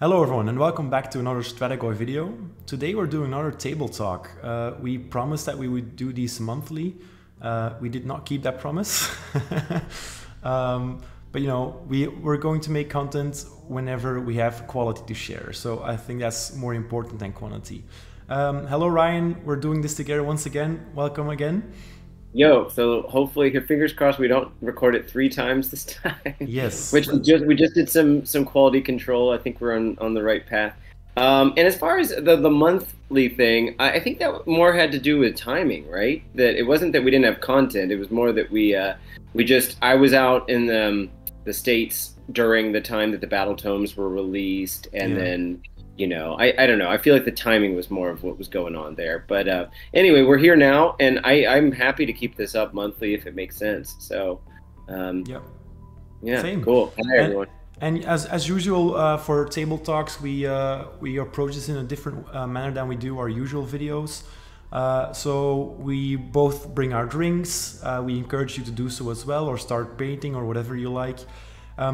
Hello everyone and welcome back to another Strategoi video. Today we're doing another table talk. We promised that we would do these monthly. We did not keep that promise. But you know, we're going to make content whenever we have quality to share. So I think that's more important than quantity. Hello Ryan, we're doing this together once again. Welcome again. Yo, so hopefully, fingers crossed, we don't record it 3 times this time. Yes. Which we just did some quality control. I think we're on the right path. And as far as the monthly thing, I think that more had to do with timing, right? That it wasn't that we didn't have content. It was more that I was out in the States during the time that the battle tomes were released, and then. You know, I don't know. I feel like the timing was more of what was going on there. But anyway, we're here now, and I'm happy to keep this up monthly if it makes sense. So, yeah, Same. Cool. Hi, everyone. And as usual, for table talks, we approach this in a different manner than we do our usual videos. So we both bring our drinks. We encourage you to do so as well, or start painting, or whatever you like.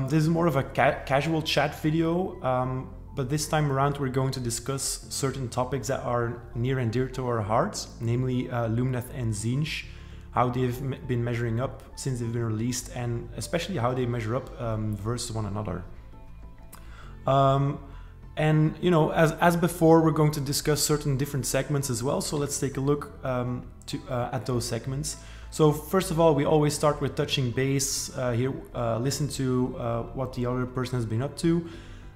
This is more of a casual chat video. But this time around, we're going to discuss certain topics that are near and dear to our hearts, namely Lumineth and Tzeentch, how they've been measuring up since they've been released, and especially how they measure up versus one another. And you know, as before, we're going to discuss certain different segments as well. So let's take a look at those segments. So first of all, we always start with touching base here, listen to what the other person has been up to.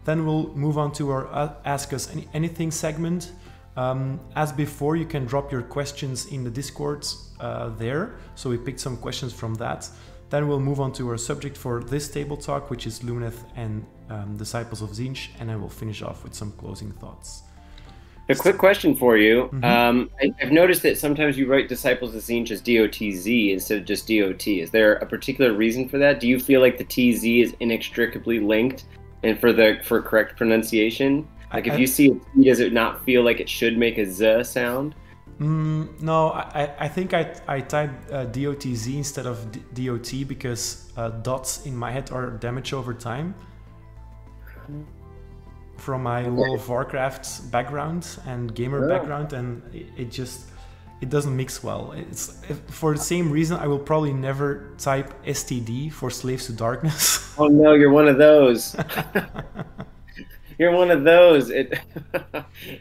Then we'll move on to our Ask Us Anything segment. As before, you can drop your questions in the Discord there. So we picked some questions from that. Then we'll move on to our subject for this table talk, which is Lumineth and Disciples of Tzeentch. And then we'll finish off with some closing thoughts. A quick question for you. I've noticed that sometimes you write Disciples of Tzeentch as DOTZ instead of just DOT. Is there a particular reason for that? Do you feel like the TZ is inextricably linked? And for correct pronunciation, like if you see a T, does it not feel like it should make a Z sound? No, I think I typed DOTZ instead of DOT because dots in my head are damaged over time. From my World of Warcraft background and gamer background, and it doesn't mix well. It's for the same reason I will probably never type STD for Slaves to Darkness. Oh no, you're one of those. You're one of those.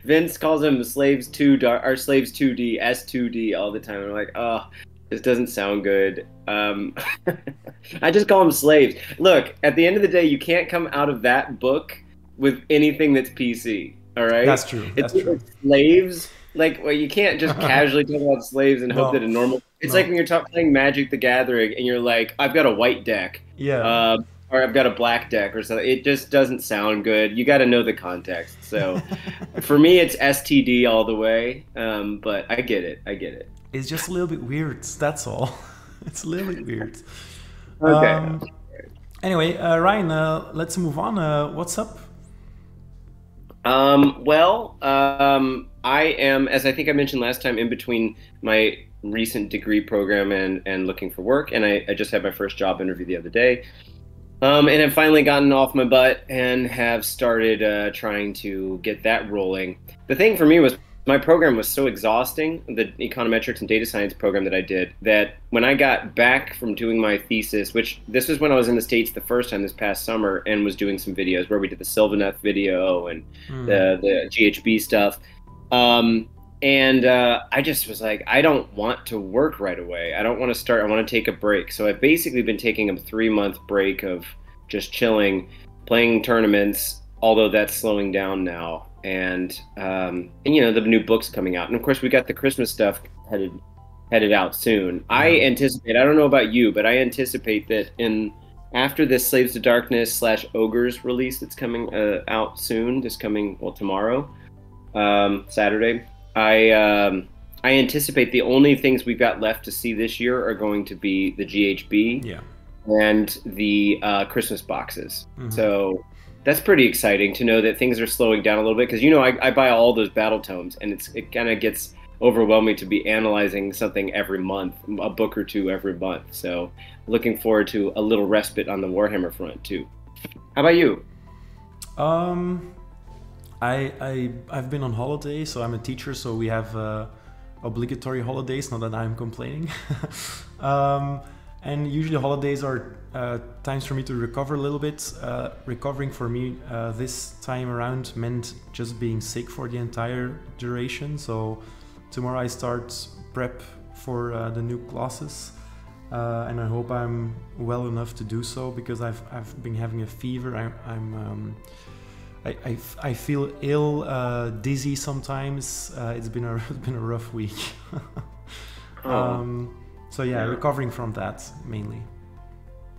Vince calls them Slaves 2 Dark or Slaves 2D, S2D all the time. I'm like, oh, this doesn't sound good. I just call them slaves. Look, at the end of the day, you can't come out of that book with anything that's PC. All right, that's true. That's true. Slaves. Like, well, you can't just casually talk about slaves and hope that a normal. It's like when you're playing Magic the Gathering and you're like, I've got a white deck, or I've got a black deck or something. It just doesn't sound good. You got to know the context. So, for me, it's STD all the way. But I get it. I get it. It's just a little bit weird. That's all. It's a little bit weird. Okay. Anyway, Ryan, let's move on. What's up? I am, as I think I mentioned last time, in between my recent degree program and looking for work, and I just had my first job interview the other day, and I've finally gotten off my butt and have started trying to get that rolling. The thing for me was my program was so exhausting, the econometrics and data science program that I did, that when I got back from doing my thesis, which this was when I was in the States the first time this past summer and was doing some videos where we did the Lumineth video and the GHB stuff. I just was like, I don't want to work right away. I don't want to start. I want to take a break. So I've basically been taking a 3-month break of just chilling, playing tournaments, although that's slowing down now. And you know, the new book's coming out. And of course, we got the Christmas stuff headed out soon. I anticipate, I don't know about you, but I anticipate that after this Slaves to Darkness / Ogres release that's coming out soon, tomorrow, Saturday, I anticipate the only things we've got left to see this year are going to be the GHB and the Christmas boxes. So that's pretty exciting to know that things are slowing down a little bit, because you know I buy all those battle tomes, and it kind of gets overwhelming to be analyzing something every month, a book or two every month. So looking forward to a little respite on the Warhammer front too. How about you? I've been on holiday, so I'm a teacher, so we have obligatory holidays. Not that I'm complaining. And usually holidays are times for me to recover a little bit. Recovering for me this time around meant just being sick for the entire duration. So tomorrow I start prep for the new classes, and I hope I'm well enough to do so, because I've been having a fever. I feel ill, dizzy sometimes. It's been a rough week. So yeah, recovering from that mainly.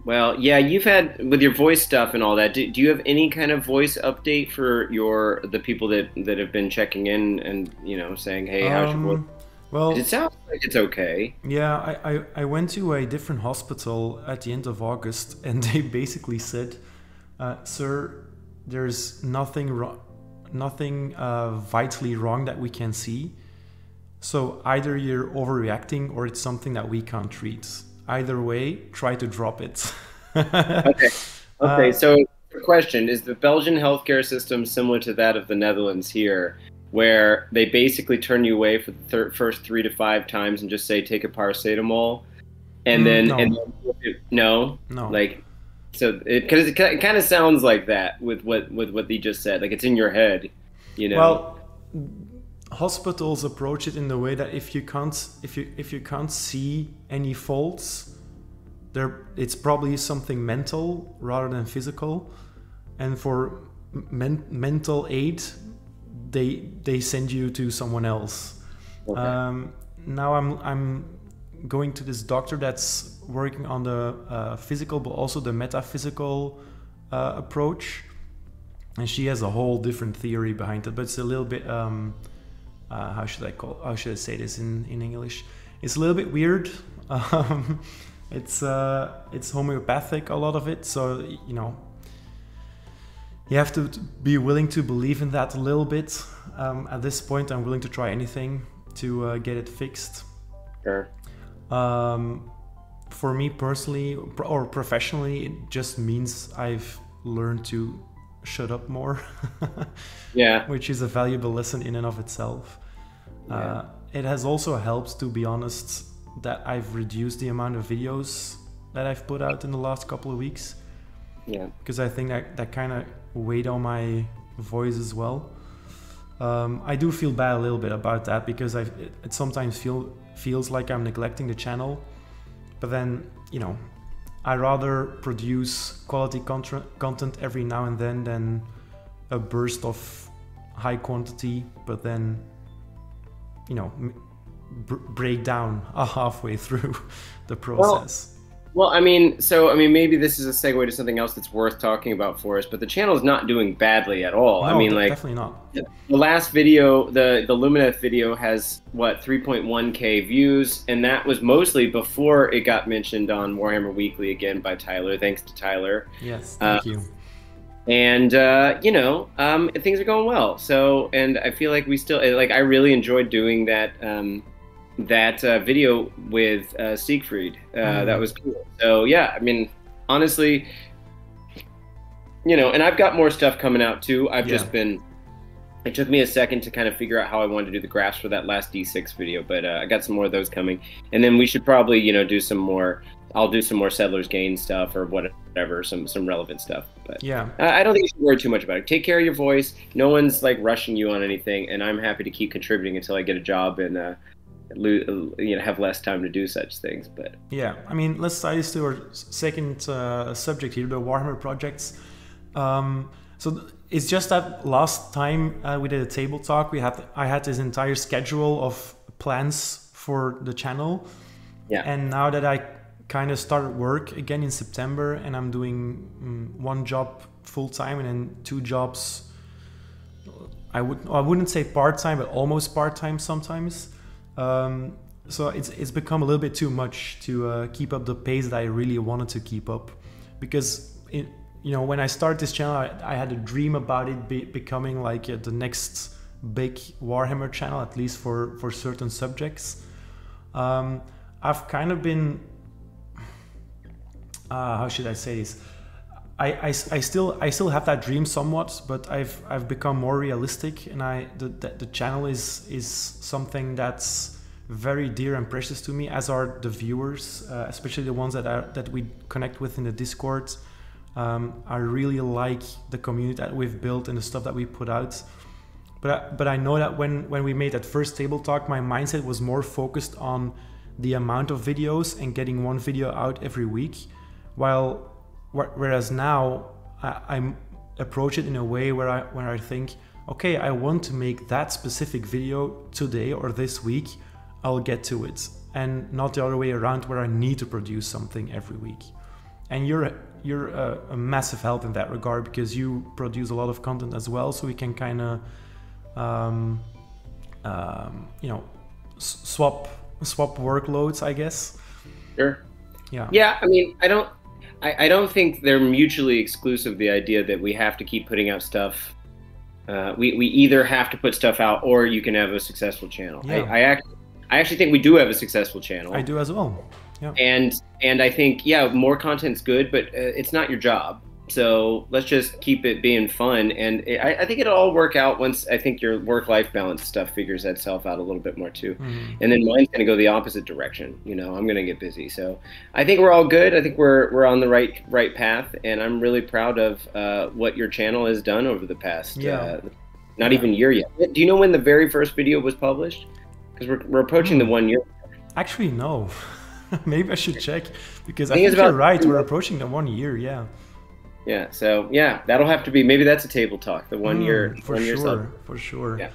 Well, yeah, you've had with your voice stuff and all that. Do you have any kind of voice update for the people that have been checking in and saying, hey, how's your voice? Well, it sounds like it's okay. Yeah, I went to a different hospital at the end of August, and they basically said, sir, there's nothing vitally wrong that we can see. So either you're overreacting or it's something that we can't treat. Either way, try to drop it. Okay. So the question is: the Belgian healthcare system similar to that of the Netherlands here, where they basically turn you away for the first 3 to 5 times and just say take a paracetamol, and then no, like, so it kind of sounds like that with what he just said. Like it's in your head, Well, hospitals approach it in the way that if you can't see any faults, it's probably something mental rather than physical, and for mental aid they send you to someone else. Okay. Now I'm going to this doctor that's working on the physical but also the metaphysical approach, and she has a whole different theory behind it, but it's a little bit how should I say this in English? It's a little bit weird. It's homeopathic, a lot of it, so you have to be willing to believe in that a little bit. At this point, I'm willing to try anything to get it fixed. Sure. For me personally or professionally, it just means I've learned to shut up more. Yeah. Which is a valuable lesson in and of itself. Yeah. It has also helped, to be honest, that I've reduced the amount of videos that I've put out in the last couple of weeks. Yeah. Because I think that kind of weighed on my voice as well. I do feel bad a little bit about that, because it sometimes feels like I'm neglecting the channel. But then, I rather produce quality content every now and then than a burst of high quantity, but then, break down halfway through the process. Well, maybe this is a segue to something else that's worth talking about for us, but the channel is not doing badly at all. No, definitely not. The last video, the Lumineth video, has 3.1k views, and that was mostly before it got mentioned on Warhammer Weekly again by Tyler. Thanks to Tyler. Yes, thank you. And things are going well. So, and I feel like we still I really enjoyed doing that video with Siegfried. That was cool. So yeah, honestly, and I've got more stuff coming out too. It took me a second to kind of figure out how I wanted to do the graphs for that last D6 video, but I got some more of those coming. And then we should probably, do some more. I'll do some more Settlers Gain stuff or whatever, some relevant stuff. But yeah, I don't think you should worry too much about it. Take care of your voice. No one's rushing you on anything, and I'm happy to keep contributing until I get a job and have less time to do such things. But yeah, let's dive into our second subject here, the Warhammer projects. So it's just that last time we did a table talk, I had this entire schedule of plans for the channel. Yeah. And now that I kind of started work again in September, and I'm doing one job full time and then 2 jobs, I wouldn't say part time, but almost part time sometimes. So it's become a little bit too much to keep up the pace that I really wanted to keep up, because when I started this channel, I had a dream about it becoming the next big Warhammer channel, at least for certain subjects. I've kind of been how should I say this? I still have that dream somewhat, but I've become more realistic, and the channel is something that's very dear and precious to me, as are the viewers, especially the ones that we connect with in the Discord. I really like the community that we've built and the stuff that we put out. But I know that when we made that first Table Talk, my mindset was more focused on the amount of videos and getting one video out every week, whereas now I approach it in a way where I think, okay, I want to make that specific video today or this week, I'll get to it, and not the other way around where I need to produce something every week. And you're a massive help in that regard, because you produce a lot of content as well, so we can kind of swap workloads, I guess. Sure. Yeah. Yeah. I mean, I don't think they're mutually exclusive. The idea that we have to keep putting out stuff. We either have to put stuff out, or you can have a successful channel. Yeah. I actually think we do have a successful channel. I do as well. Yeah. And I think, yeah, more content's good, but it's not your job. So let's just keep it being fun. And I think it'll all work out once I think your work-life balance stuff figures itself out a little bit more too. Mm-hmm. And then mine's going to go the opposite direction. You know, I'm going to get busy. So I think we're all good. I think we're on the right path. And I'm really proud of what your channel has done over the past, not even year yet. Do you know when the very first video was published? Because we're approaching the 1 year. Actually, no. Maybe I should check, because I think you're right. We're approaching the 1 year. Yeah. Yeah. So yeah, that'll have to be, maybe that's a Table Talk, the 1 year. For sure. For sure. Yeah.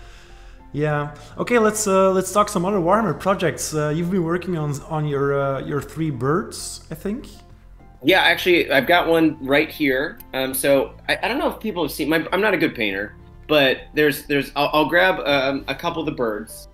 Yeah. Okay. Let's talk some other Warhammer projects. You've been working on your 3 birds, I think. Yeah. Actually, I've got one right here. So I don't know if people have seen I'm not a good painter, but I'll grab a couple of the birds.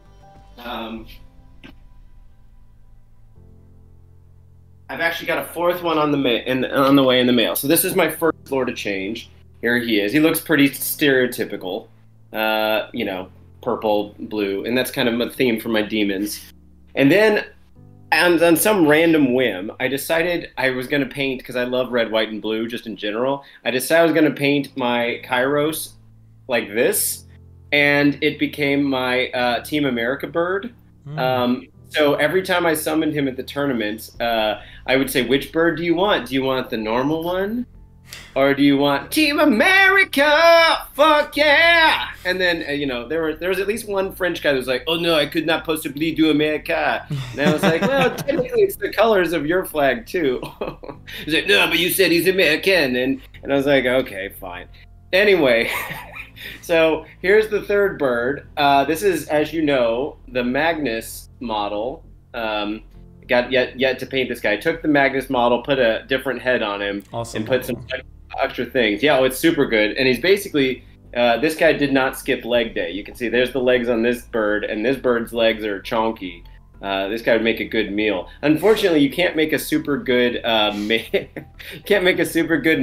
I've actually got a 4th one on the way in the mail. So this is my first Lord of Change. Here he is. He looks pretty stereotypical, purple, blue, and that's kind of a theme for my demons. And then, on some random whim, I decided I was going to paint, because I love red, white, and blue just in general. I decided I was going to paint my Kairos like this, and it became my Team America bird. So every time I summoned him at the tournament, I would say, which bird do you want? Do you want the normal one? Or do you want Team America? Fuck yeah! And then, there was at least one French guy that was like, oh no, I could not possibly do America. And I was like, well, technically it's the colors of your flag too. He's like, no, but you said he's American. And I was like, okay, fine. Anyway, so here's the 3rd bird. This is, as you know, the Magnus model. Got yet to paint this guy. Took the Magnus model, put a different head on him, awesome, and put some extra things. Yeah, it's super good. And he's basically, this guy did not skip leg day. You can see there's the legs on this bird, and this bird's legs are chonky. This guy would make a good meal. Unfortunately, you can't make a super good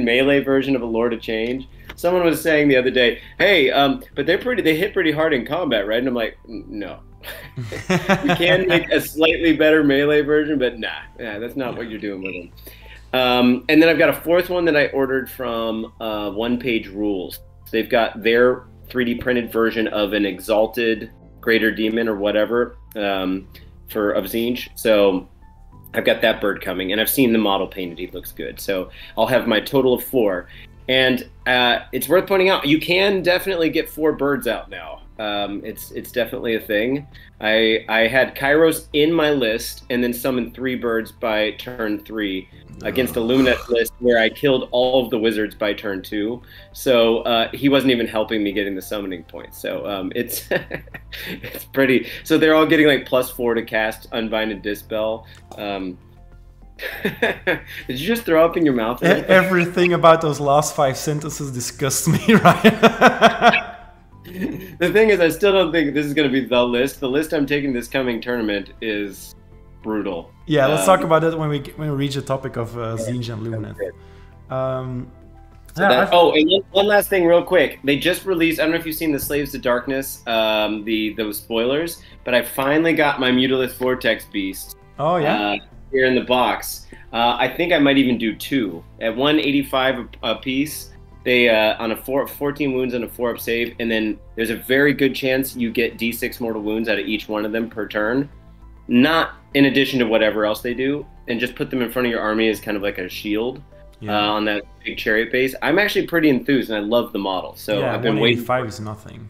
melee version of a Lord of Change. Someone was saying the other day, hey, but they hit pretty hard in combat, right? And I'm like, no. You can make a slightly better melee version, but that's not what you're doing with them. And then I've got a 4th one that I ordered from One Page Rules. They've got their 3D printed version of an exalted greater demon or whatever of Tzeentch. So I've got that bird coming, and I've seen the model painted. He looks good. So I'll have my total of 4. And it's worth pointing out, you can definitely get 4 birds out now. It's definitely a thing. I had Kairos in my list, and then summoned 3 birds by turn 3 against a Lumineth list where I killed all of the wizards by turn 2. So he wasn't even helping me getting the summoning points. So it's it's pretty. So they're all getting like +4 to cast Unbind and Dispel. Did you just throw up in your mouth? Everything about those last 5 sentences disgusts me, right? The thing is, I still don't think this is going to be the list. The list I'm taking this coming tournament is brutal. Yeah, let's talk about it when we reach the topic of Tzeentch and Lumineth. And one last thing real quick. They just released, I don't know if you've seen the Slaves to Darkness, those spoilers, but I finally got my Mutalith Vortex Beast. Oh, yeah? here in the box. I think I might even do 2 at 185 a piece. They on a 14 wounds and a 4-up save, and then there's a very good chance you get D6 mortal wounds out of each one of them per turn, not in addition to whatever else they do, and just put them in front of your army as kind of like a shield on that big chariot base. I'm actually pretty enthused, and I love the model. So I've been waiting. 185 is nothing.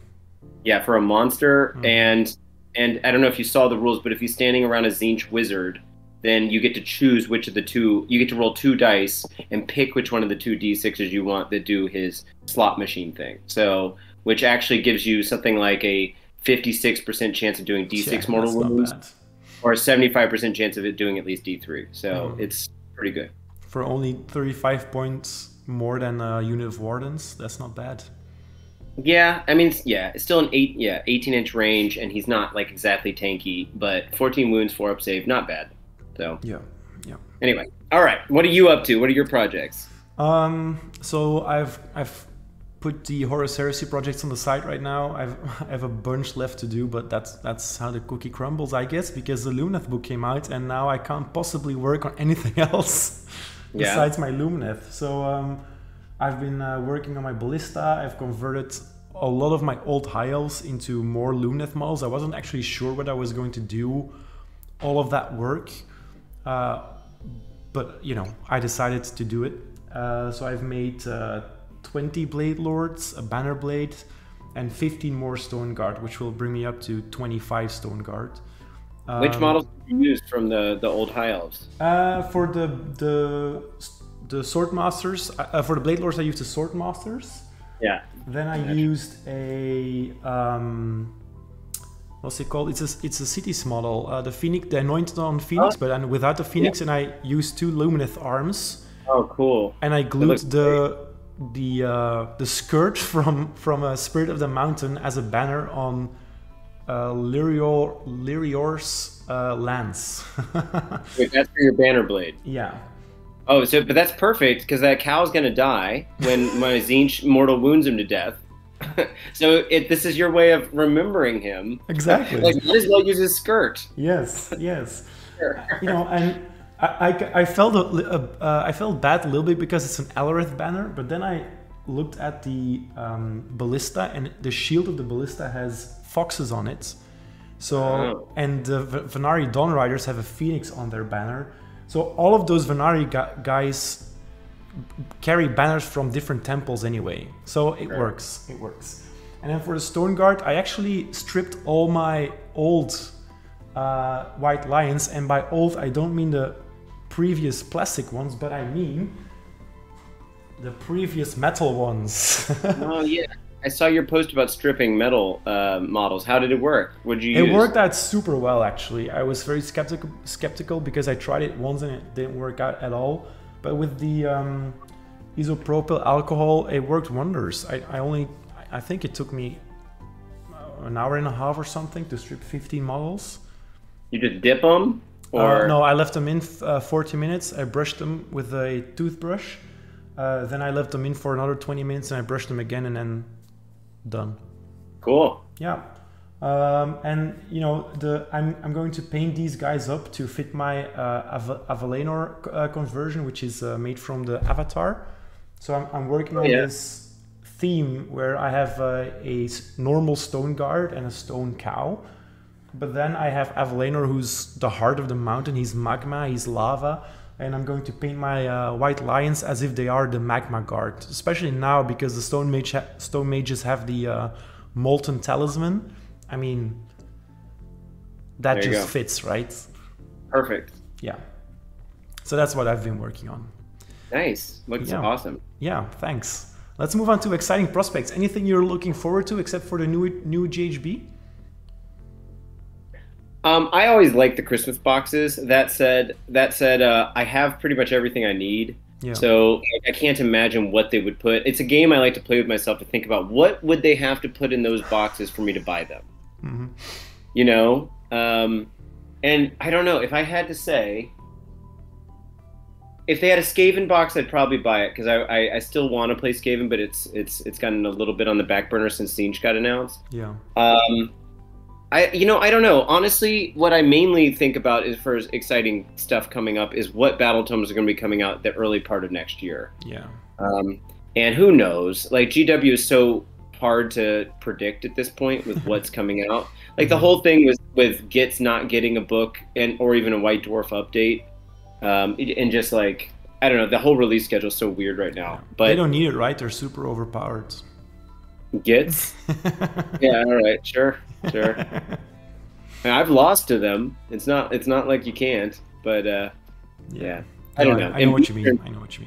Yeah, for a monster, and I don't know if you saw the rules, but if you're standing around a Tzeentch wizard, then you get to choose which of the two. You get to roll 2 dice and pick which one of the 2 D6s you want that do his slot machine thing. So, which actually gives you something like a 56% chance of doing D6 mortal wounds, or a 75% chance of it doing at least D3. So it's pretty good. For only 35 points more than a unit of wardens, that's not bad. Yeah, I mean, it's still an 18-inch range, and he's not like exactly tanky, but 14 wounds, 4-up save, not bad. So yeah. Anyway, all right. What are you up to? What are your projects? So I've put the Horus Heresy projects on the side right now. I have a bunch left to do, but that's how the cookie crumbles, I guess, because the Lumineth book came out, and now I can't possibly work on anything else besides my Lumineth. So I've been working on my Ballista. I've converted a lot of my old high elves into more Lumineth models. I wasn't actually sure what I was going to do all of that work, but I decided to do it. So I've made 20 Blade Lords, a Banner Blade, and 15 more Stone Guard, which will bring me up to 25 Stone Guard. Which models did you use from the old high elves? For the Sword Masters, for the Blade Lords, I used the Sword Masters. Yeah. Then I used a what's it called? It's a Cities model, the Phoenix, the Anointed on Phoenix, but without the Phoenix, and I used 2 Lumineth arms. Oh, cool! And I glued the skirt from a Spirit of the Mountain as a banner on Lyrior's lance. Wait, that's for your banner blade. Yeah. Oh, but that's perfect because that cow's gonna die when my Tzeentch mortal wounds him to death. So this is your way of remembering him. Exactly. Like, might as well use his skirt. Yes. Sure. And I felt I felt bad a little bit because it's an Alareth banner, but then I looked at the Ballista, and the shield of the Ballista has foxes on it. So and the Venari Dawn Riders have a phoenix on their banner. So all of those Venari guys carry banners from different temples anyway. So it works. And then for the Stone Guard, I actually stripped all my old White Lions, and by old I don't mean the previous plastic ones, but I mean the previous metal ones. Oh yeah, I saw your post about stripping metal models. How did it work? What did you use? It worked out super well, actually. I was very skeptical because I tried it once and it didn't work out at all. But with the isopropyl alcohol, it worked wonders. I think it took me an hour and a half or something to strip 15 models. You just dip them? Or no, I left them in 40 minutes. I brushed them with a toothbrush. Then I left them in for another 20 minutes and I brushed them again, and then done. Cool. Yeah. And I'm going to paint these guys up to fit my Avalenor conversion, which is made from the Avatar. So I'm working on this theme where I have a normal Stone Guard and a Stone Cow. But then I have Avalenor, who's the heart of the mountain. He's magma, he's lava. And I'm going to paint my White Lions as if they are the Magma Guard. Especially now, because the Stone Mages have the Molten Talisman. I mean, that just fits, right? Perfect. Yeah. So that's what I've been working on. Nice. Looks awesome. Yeah, thanks. Let's move on to exciting prospects. Anything you're looking forward to except for the new GHB? I always like the Christmas boxes. That said, I have pretty much everything I need. Yeah. So I can't imagine what they would put. It's a game I like to play with myself to think about what would they have to put in those boxes for me to buy them. Mm-hmm. You know, and I don't know if I had to say. If they had a Skaven box, I'd probably buy it because I still want to play Skaven, but it's gotten a little bit on the back burner since Tzeentch got announced. Yeah. I don't know. Honestly, what I mainly think about is for exciting stuff coming up is what battle tomes are going to be coming out the early part of next year. Yeah. And who knows? Like GW is so hard to predict at this point with what's coming out. Like the whole thing with Gitz not getting a book or even a White Dwarf update, and just like I don't know, the whole release schedule is so weird right now. But they don't need it, right? They're super overpowered. Gitz? Yeah, all right, sure. I've lost to them. It's not like you can't, but yeah. I don't know. I know what you mean.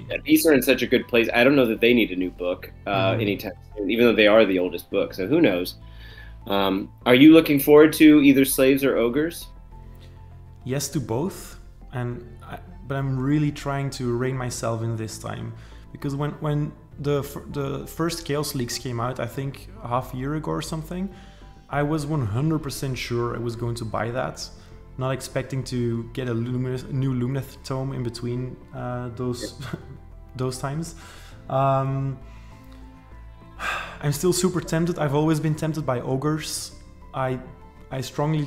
Yeah, Beasts are in such a good place. I don't know that they need a new book anytime soon, even though they are the oldest book. So who knows? Are you looking forward to either Slaves or Ogres? Yes to both, but I'm really trying to rein myself in this time, because when the first Chaos Leaks came out, I think a half a year ago or something, I was 100% sure I was going to buy that. Not expecting to get a new Lumineth tome in between those times. I'm still super tempted. I've always been tempted by ogres. I strongly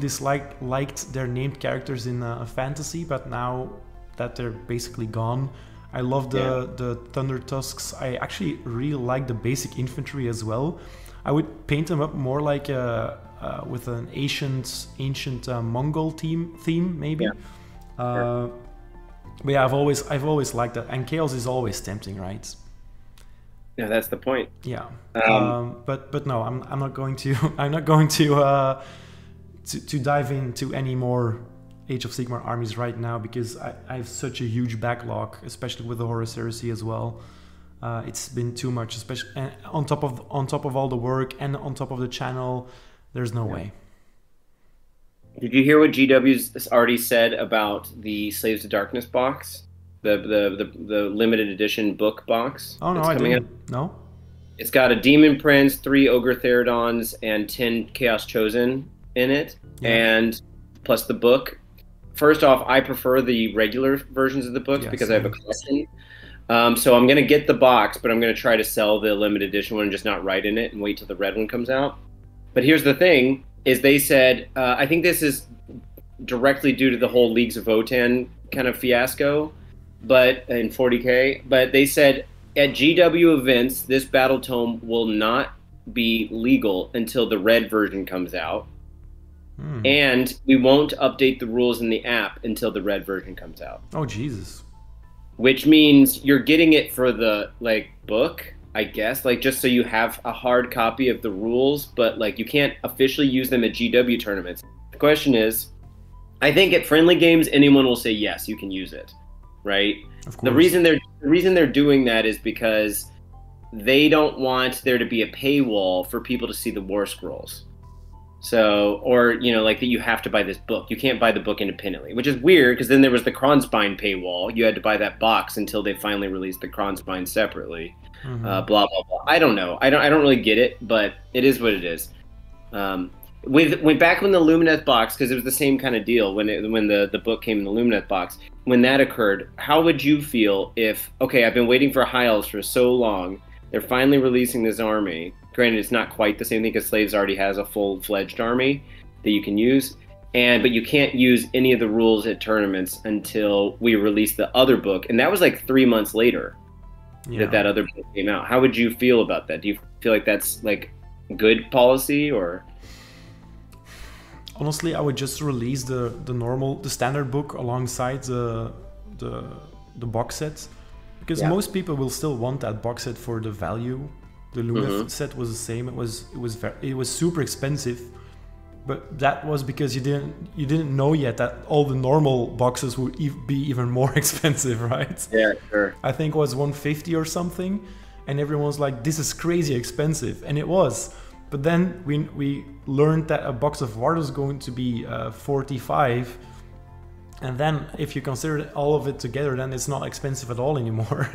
liked their named characters in fantasy, but now that they're basically gone, I love the Thunder Tusks. I actually really like the basic infantry as well. I would paint them up more like with an ancient Mongol theme maybe. But yeah, I've always liked that, and Chaos is always tempting, right? Yeah, that's the point. Yeah, but no, I'm not going to to dive into any more Age of Sigmar armies right now, because I have such a huge backlog, especially with the Horus Heresy as well. It's been too much, especially on top of all the work and on top of the channel. There's no way. Did you hear what GW's already said about the Slaves to Darkness box, the limited edition book box? Oh no, I didn't. No. It's got a Demon Prince, 3 Ogre Theridons, and 10 Chaos Chosen in it, and plus the book. First off, I prefer the regular versions of the books because I have a collection. So I'm going to get the box, but I'm going to try to sell the limited edition one and just not write in it and wait till the red one comes out. But here's the thing, is they said, I think this is directly due to the whole Leagues of Votann kind of fiasco, but in 40K, but they said at GW events, this battle tome will not be legal until the red version comes out. And we won't update the rules in the app until the red version comes out. Oh, Jesus. Which means you're getting it for the book, I guess, just so you have a hard copy of the rules, but you can't officially use them at GW tournaments. The question is, I think at friendly games anyone will say yes, you can use it, right? Of course. The reason they're doing that is because they don't want there to be a paywall for people to see the War Scrolls. So, or, that you have to buy this book. You can't buy the book independently, which is weird because then there was the Kronspine paywall. You had to buy that box until they finally released the Kronspine separately. Blah, blah, blah. I don't know. I don't really get it, but it is what it is. Back when the Lumineth box, because it was the same kind of deal when the book came in the Lumineth box, when that occurred, how would you feel if, okay, I've been waiting for High Elves for so long, they're finally releasing this army. Granted, it's not quite the same thing because Slaves already has a full-fledged army that you can use, but you can't use any of the rules at tournaments until we release the other book, and that was 3 months later that other book came out. How would you feel about that? Do you feel like that's good policy, or? Honestly, I would just release the standard book alongside the box set, because most people will still want that box set for the value. The Lumineth set was the same. It was super expensive, but that was because you didn't know yet that all the normal boxes would be even more expensive, right? Yeah, sure. I think it was 150 or something, and everyone was like, "This is crazy expensive," and it was. But then we learned that a box of Ward was going to be 45, and then if you consider all of it together, then it's not expensive at all anymore.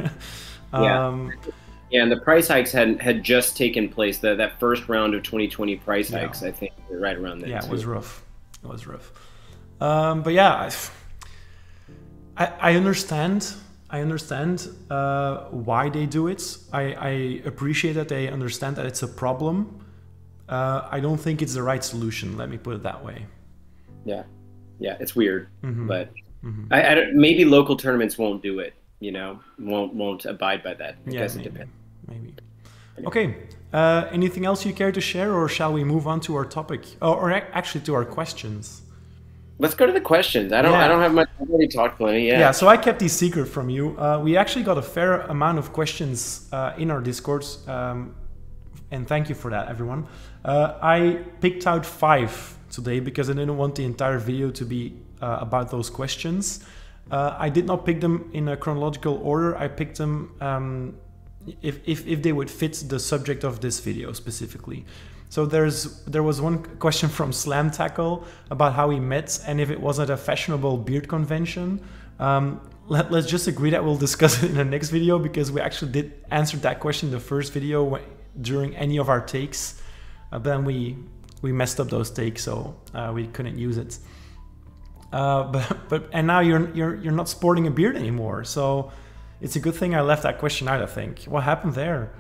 Yeah, and the price hikes had just taken place. That first round of 2020 price hikes, I think, were right around then. Yeah, it was rough. It was rough. But yeah, I understand. I understand why they do it. I appreciate that they understand that it's a problem. I don't think it's the right solution. Let me put it that way. Yeah, it's weird, but I don't, maybe local tournaments won't do it. You know, won't abide by that. I guess it depends. Maybe. Okay. Anything else you care to share, or shall we move on to our topic, or actually to our questions? Let's go to the questions. I don't have much. I've already talked plenty. Yeah. Yeah. So I kept these secret from you. We actually got a fair amount of questions in our Discords, and thank you for that, everyone. I picked out 5 today because I didn't want the entire video to be about those questions. I did not pick them in a chronological order. I picked them if they would fit the subject of this video specifically. So there was one question from Slam Tackle about how we met and if it was at a fashionable beard convention. Let's just agree that we'll discuss it in the next video, because we actually did answer that question in the first video during any of our takes. Then we messed up those takes, so we couldn't use it. And now you're not sporting a beard anymore, so it's a good thing I left that question out, I think. What happened there?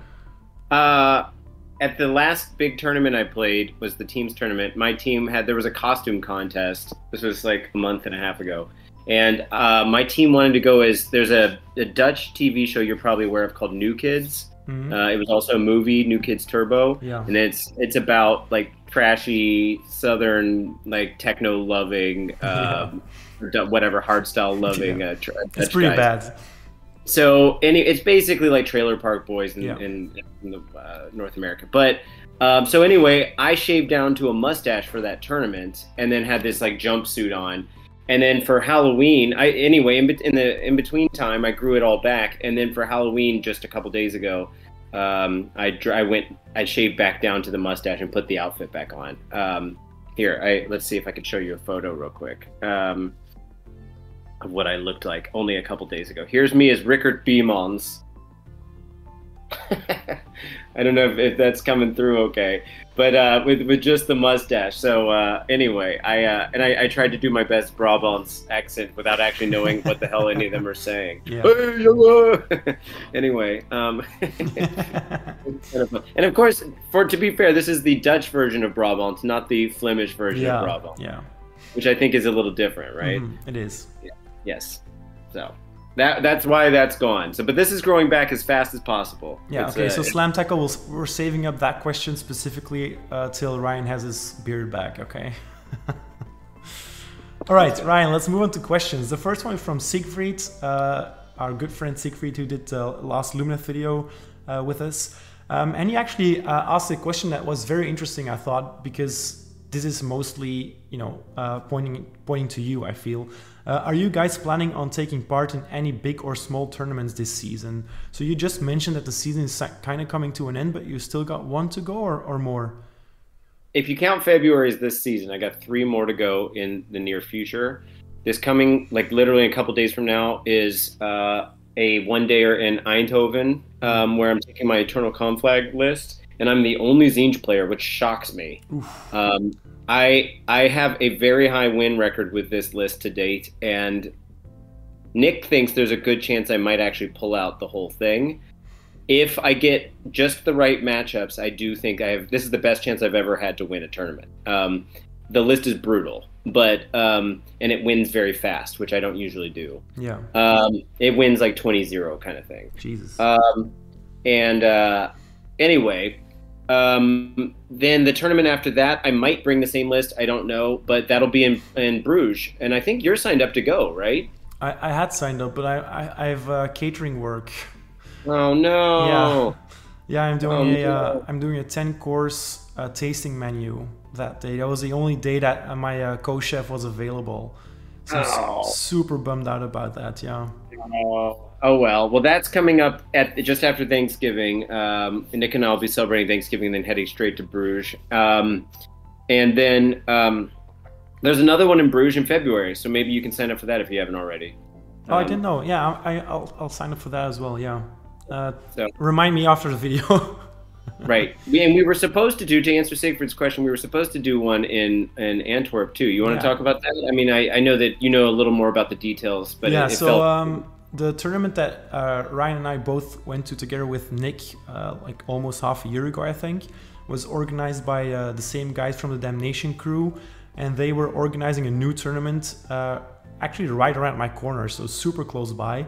At the last big tournament I played was the teams tournament. My team there was a costume contest. This was like a month and a half ago. And my team wanted to go there's a Dutch TV show you're probably aware of called New Kids. It was also a movie, New Kids Turbo. Yeah. And it's about like trashy Southern, like techno loving, whatever hardstyle loving. It's pretty bad. So it's basically like Trailer Park Boys in North America. But so anyway, I shaved down to a mustache for that tournament, and then had this like jumpsuit on. And then for Halloween, in between time, I grew it all back. And then for Halloween, just a couple days ago, I shaved back down to the mustache and put the outfit back on. Let's see if I could show you a photo real quick. Of what I looked like only a couple days ago. Here's me as Rickert Beemans. I don't know if that's coming through okay, but with just the mustache. So anyway, I tried to do my best Brabants accent without actually knowing what the hell any of them are saying. Yeah. Anyway, and of course, to be fair, this is the Dutch version of Brabant, not the Flemish version of Brabant. Yeah. Which I think is a little different, right? It is. Yeah. Yes. So that's why that's gone. So, but this is growing back as fast as possible. Yeah. Okay. So Slam Tackle, we're saving up that question specifically till Ryan has his beard back. Okay. All right, Ryan. Let's move on to questions. The first one is from Siegfried, our good friend Siegfried, who did the last Lumineth video with us, and he actually asked a question that was very interesting, I thought, because this is mostly, pointing to you, I feel. Are you guys planning on taking part in any big or small tournaments this season? So you just mentioned that the season is kind of coming to an end, but you still got 1 to go or more? If you count February as this season, I got 3 more to go in the near future. This coming, like literally a couple days from now, is a 1-dayer in Eindhoven, where I'm taking my Eternal Conflag list. And I'm the only Tzeentch player, which shocks me. I have a very high win record with this list to date, and Nick thinks there's a good chance I might actually pull out the whole thing. If I get just the right matchups, I do think this is the best chance I've ever had to win a tournament. The list is brutal, but and it wins very fast, which I don't usually do. Yeah. It wins like 20-0 kind of thing. Jesus. Anyway, then the tournament after that, I might bring the same list. I don't know, but that'll be in Bruges. And I think you're signed up to go, right? I had signed up, but I have catering work. Oh no! Yeah, I'm doing a 10-course tasting menu that day. That was the only day that my co-chef was available. So I'm super bummed out about that. Yeah. Oh well. Well, that's coming up just after Thanksgiving. Nick and I will be celebrating Thanksgiving, and then heading straight to Bruges. And then there's another one in Bruges in February. So maybe you can sign up for that if you haven't already. I didn't know. Yeah, I'll sign up for that as well. Yeah. Remind me after the video. Right. And we were supposed to answer Siegfried's question, we were supposed to do one in Antwerp too. You want to talk about that? I mean, I know that you know a little more about the details, but the tournament that Ryan and I both went to together with Nick, like almost half a year ago, I think, was organized by the same guys from the Damnation crew, and they were organizing a new tournament actually right around my corner, so super close by.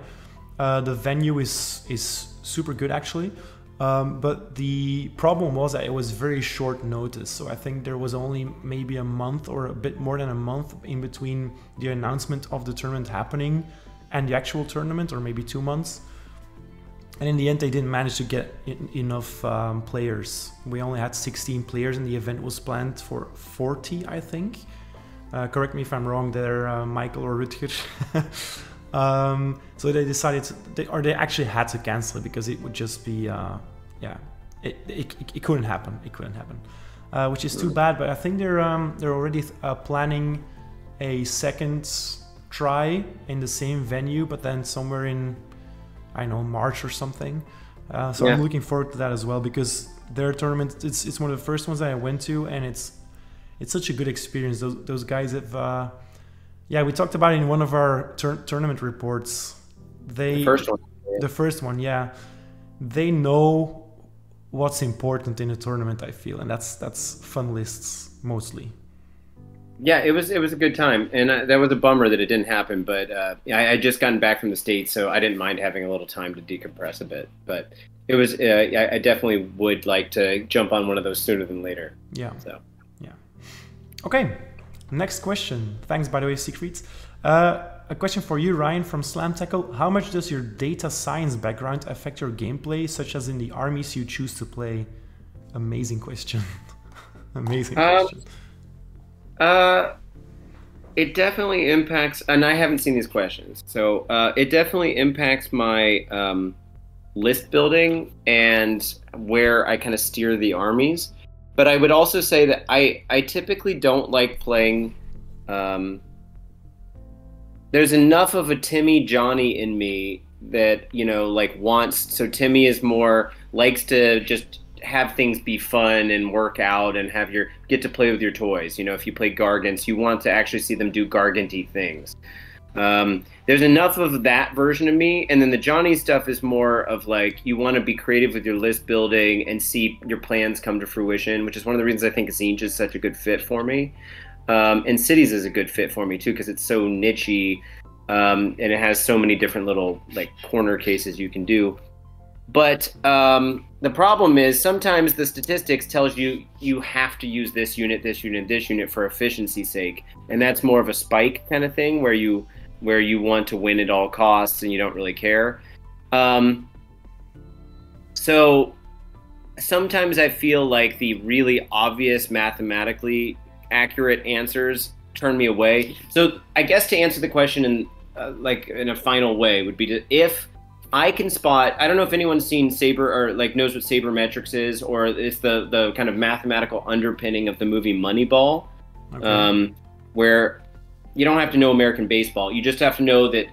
The venue is super good actually, but the problem was that it was very short notice. So I think there was only maybe a month or a bit more than a month in between the announcement of the tournament happening and the actual tournament, or maybe 2 months. And in the end, they didn't manage to get enough players. We only had 16 players, and the event was planned for 40, I think. Correct me if I'm wrong there, Michael or Rutger. So they decided, they actually had to cancel it because it would just be, it couldn't happen. It couldn't happen, which is too bad. But I think they're already planning a second try in the same venue, but then somewhere in, I don't know, March or something. So I'm looking forward to that as well, because their tournament, it's one of the first ones that I went to, and it's such a good experience. Those guys have, we talked about it in one of our tournament reports. The first one, yeah. They know what's important in a tournament, I feel, and that's fun lists mostly. Yeah, it was a good time, and that was a bummer that it didn't happen. But I just gotten back from the States, so I didn't mind having a little time to decompress a bit. But it was, I definitely would like to jump on one of those sooner than later. Yeah. So. Yeah. Okay. Next question. Thanks, by the way, Siegfried. A question for you, Ryan, from Slam Tackle. How much does your data science background affect your gameplay, such as in the armies you choose to play? Amazing question. Amazing question. It definitely impacts, and I haven't seen these questions, so it definitely impacts my list building and where I kind of steer the armies. But I would also say that I typically don't like playing. There's enough of a Timmy Johnny in me that, wants. So Timmy is more likes to just have things be fun and work out and get to play with your toys. If you play Gargants, you want to actually see them do Garganty things. There's enough of that version of me, and then the Johnny stuff is more of you want to be creative with your list building and see your plans come to fruition, which is one of the reasons I think Tzeentch is such a good fit for me. And Cities is a good fit for me too, because it's so nichey, and it has so many different little corner cases you can do. But the problem is sometimes the statistics tells you have to use this unit, this unit, this unit for efficiency's sake, and that's more of a spike kind of thing where you want to win at all costs and you don't really care. So sometimes I feel like the really obvious mathematically accurate answers turn me away. So I guess to answer the question in a final way would be if I can spot, I don't know if anyone's seen Saber or knows what sabermetrics is, or it's the kind of mathematical underpinning of the movie Moneyball, okay. Where you don't have to know American baseball. You just have to know that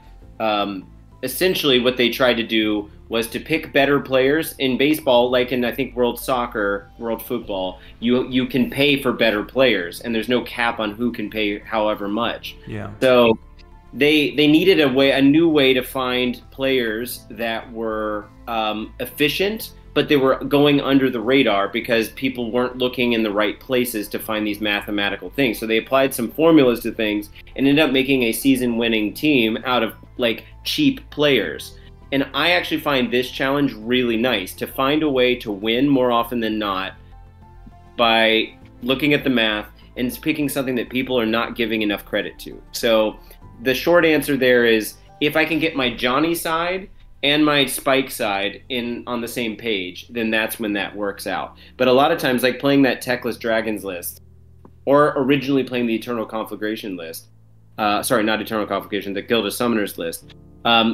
essentially what they tried to do was to pick better players in baseball, like in, I think, world soccer, world football. You can pay for better players, and there's no cap on who can pay however much. Yeah. So they needed a new way to find players that were efficient, but they were going under the radar because people weren't looking in the right places to find these mathematical things. So they applied some formulas to things and ended up making a season-winning team out of cheap players. And I actually find this challenge really nice, to find a way to win more often than not by looking at the math and picking something that people are not giving enough credit to. So the short answer there is, if I can get my Johnny side and my Spike side on the same page, then that's when that works out. But a lot of times, playing that Techless Dragons list, or originally playing the Eternal Conflagration list, sorry, not Eternal Conflagration, the Guild of Summoners list,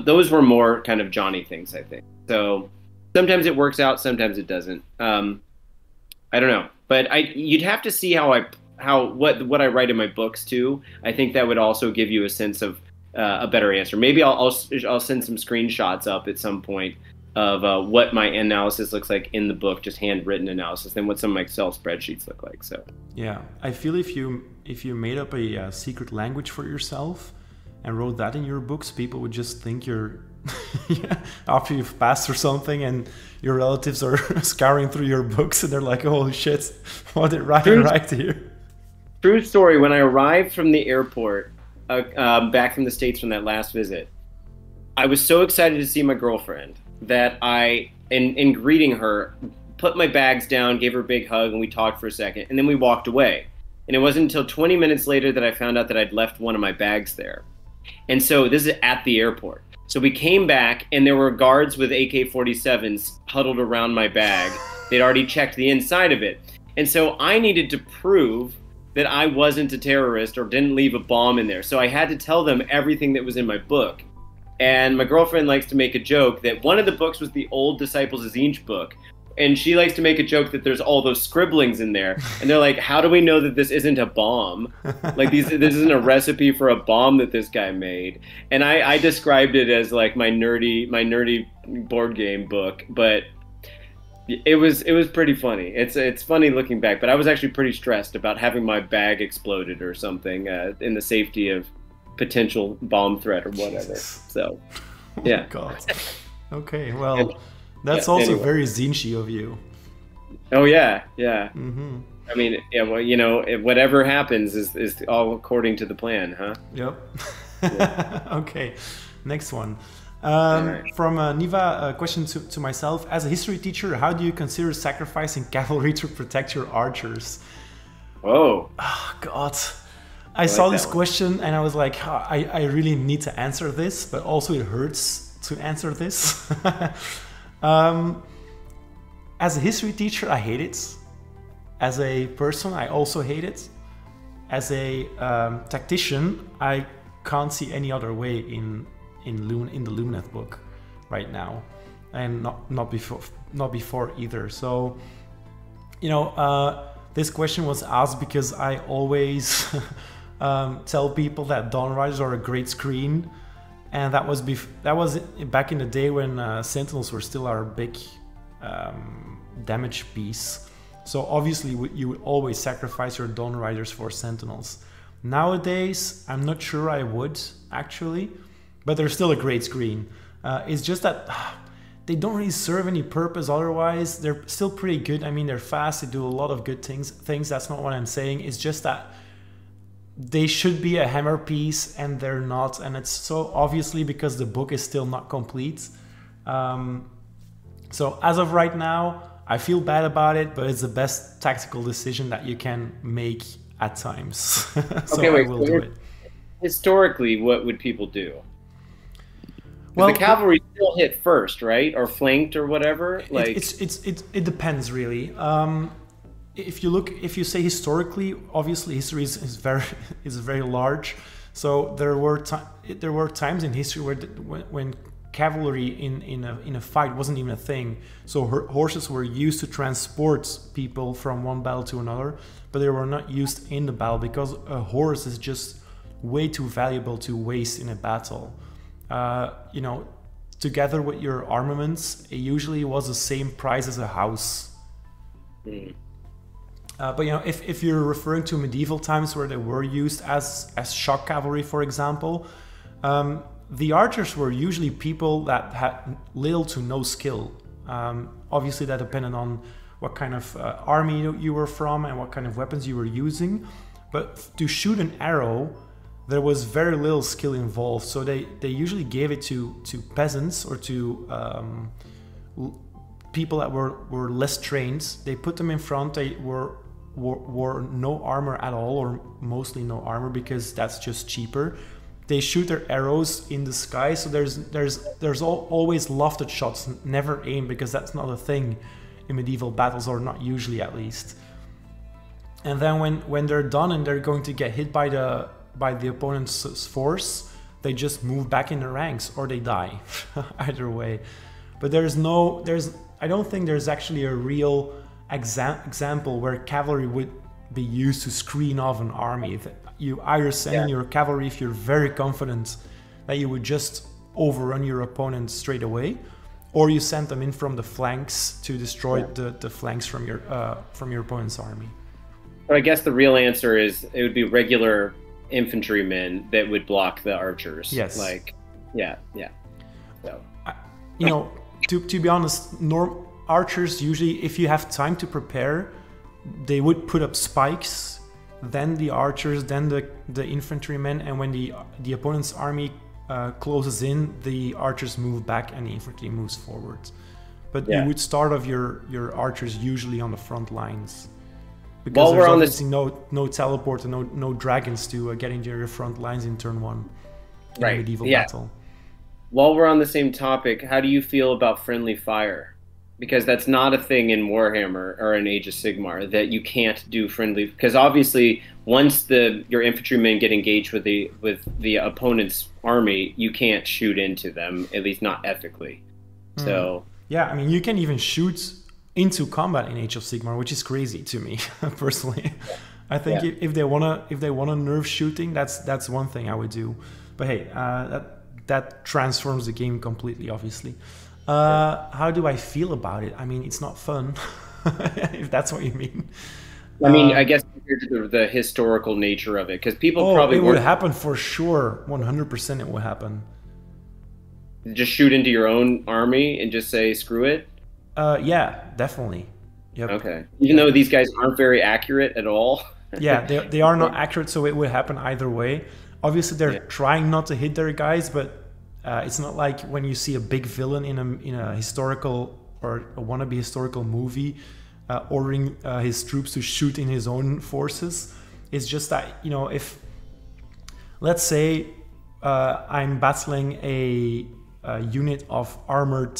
those were more kind of Johnny things, I think. So sometimes it works out, sometimes it doesn't. I don't know, but you'd have to see what I write in my books too. I think that would also give you a sense of a better answer. Maybe I'll send some screenshots up at some point of what my analysis looks like in the book, just handwritten analysis, and what some of my Excel spreadsheets look like. So yeah, I feel if you made up a secret language for yourself and wrote that in your books, people would just think you're Yeah, after you've passed or something, and your relatives are scouring through your books, and they're like, "Holy shit, what did Ryan write here?" True story. When I arrived from the airport, back from the States from that last visit, I was so excited to see my girlfriend that I, in greeting her, put my bags down, gave her a big hug, and we talked for a second, and then we walked away. And it wasn't until 20 minutes later that I found out that I'd left one of my bags there. And so this is at the airport. So we came back, and there were guards with AK-47s huddled around my bag. They'd already checked the inside of it. And so I needed to prove that I wasn't a terrorist or didn't leave a bomb in there. So I had to tell them everything that was in my book. And my girlfriend likes to make a joke that one of the books was the old Disciples of Tzeentch book. And she likes to make a joke that there's all those scribblings in there. And they're like, how do we know that this isn't a bomb? Like this isn't a recipe for a bomb that this guy made. And I described it as like my nerdy board game book, but it was pretty funny. It's funny looking back, but I was actually pretty stressed about having my bag exploded or something in the safety of potential bomb threat or whatever. So, yeah. Oh, God. Okay, well, that's also anyway. Very Tzeentchy of you. Oh yeah. Mm-hmm. I mean, yeah. Well, you know, whatever happens is all according to the plan, huh? Yep. Yeah. Okay, next one. Right. From Niva, a question to myself. As a history teacher, how do you consider sacrificing cavalry to protect your archers? Oh God. I saw this question and I was like, I really need to answer this, but also it hurts to answer this. As a history teacher, I hate it. As a person, I also hate it. As a tactician, I can't see any other way in the Lumineth book right now, and not before either. So, you know, this question was asked because I always tell people that Dawn Riders are a great screen, and that was back in the day when Sentinels were still our big damage piece. So obviously you would always sacrifice your Dawn Riders for Sentinels. Nowadays, I'm not sure I would actually, but they're still a great screen. It's just that they don't really serve any purpose otherwise. They're still pretty good. I mean, they're fast, they do a lot of good things. That's not what I'm saying. It's just that they should be a hammer piece and they're not. And it's so obviously because the book is still not complete. So as of right now, I feel bad about it, but it's the best tactical decision that you can make at times. So okay, wait, I will do it. Historically, what would people do? Well, the cavalry still hit first, right, or flanked, or whatever. Like it depends really. If you say historically, obviously history is very large. So there were times in history when cavalry in a fight wasn't even a thing. So horses were used to transport people from one battle to another, but they were not used in the battle because a horse is just way too valuable to waste in a battle. You know, together with your armaments, it usually was the same price as a house. But you know, if you're referring to medieval times where they were used as shock cavalry, for example, the archers were usually people that had little to no skill. Obviously, that depended on what kind of army you were from and what kind of weapons you were using. But to shoot an arrow, there was very little skill involved. So they usually gave it to peasants or to people that were less trained. They put them in front. They wore no armor at all, or mostly no armor, because that's just cheaper. They shoot their arrows in the sky, so there's always lofted shots, never aim, because that's not a thing in medieval battles, or not usually at least. And then when they're done and they're going to get hit by the opponent's force, they just move back in the ranks or they die. Either way. But I don't think there's actually a real example where cavalry would be used to screen off an army. You either send in your cavalry if you're very confident that you would just overrun your opponent straight away, or you send them in from the flanks to destroy the flanks from your opponent's army. But I guess the real answer is it would be regular infantrymen that would block the archers. Yes. Like, yeah. So, you know, to be honest, archers usually, if you have time to prepare, they would put up spikes, then the archers, then the infantrymen, and when the opponent's army closes in, the archers move back and the infantry moves forward. But you would start off your archers usually on the front lines, because there's obviously no teleport and no dragons to get into your front lines in turn 1 in a medieval battle. While we're on the same topic, how do you feel about friendly fire? Because that's not a thing in Warhammer or in Age of Sigmar, that you can't do friendly. Because obviously, once your infantrymen get engaged with the opponent's army, you can't shoot into them, at least not ethically. So yeah, I mean, you can even shoot into combat in Age of Sigmar, which is crazy to me personally. I think if they wanna nerf shooting, that's one thing I would do. But hey, that transforms the game completely, obviously. How do I feel about it? I mean, it's not fun, if that's what you mean. I mean, I guess compared to the historical nature of it, because people probably it would happen for sure. 100% it would happen. Just shoot into your own army and just say screw it. Yeah, definitely. Yep. Okay. Even though these guys aren't very accurate at all. Yeah, they are not accurate, so it would happen either way. Obviously, they're trying not to hit their guys, but it's not like when you see a big villain in a historical or a wannabe historical movie ordering his troops to shoot in his own forces. It's just that, you know, if let's say I'm battling a unit of armored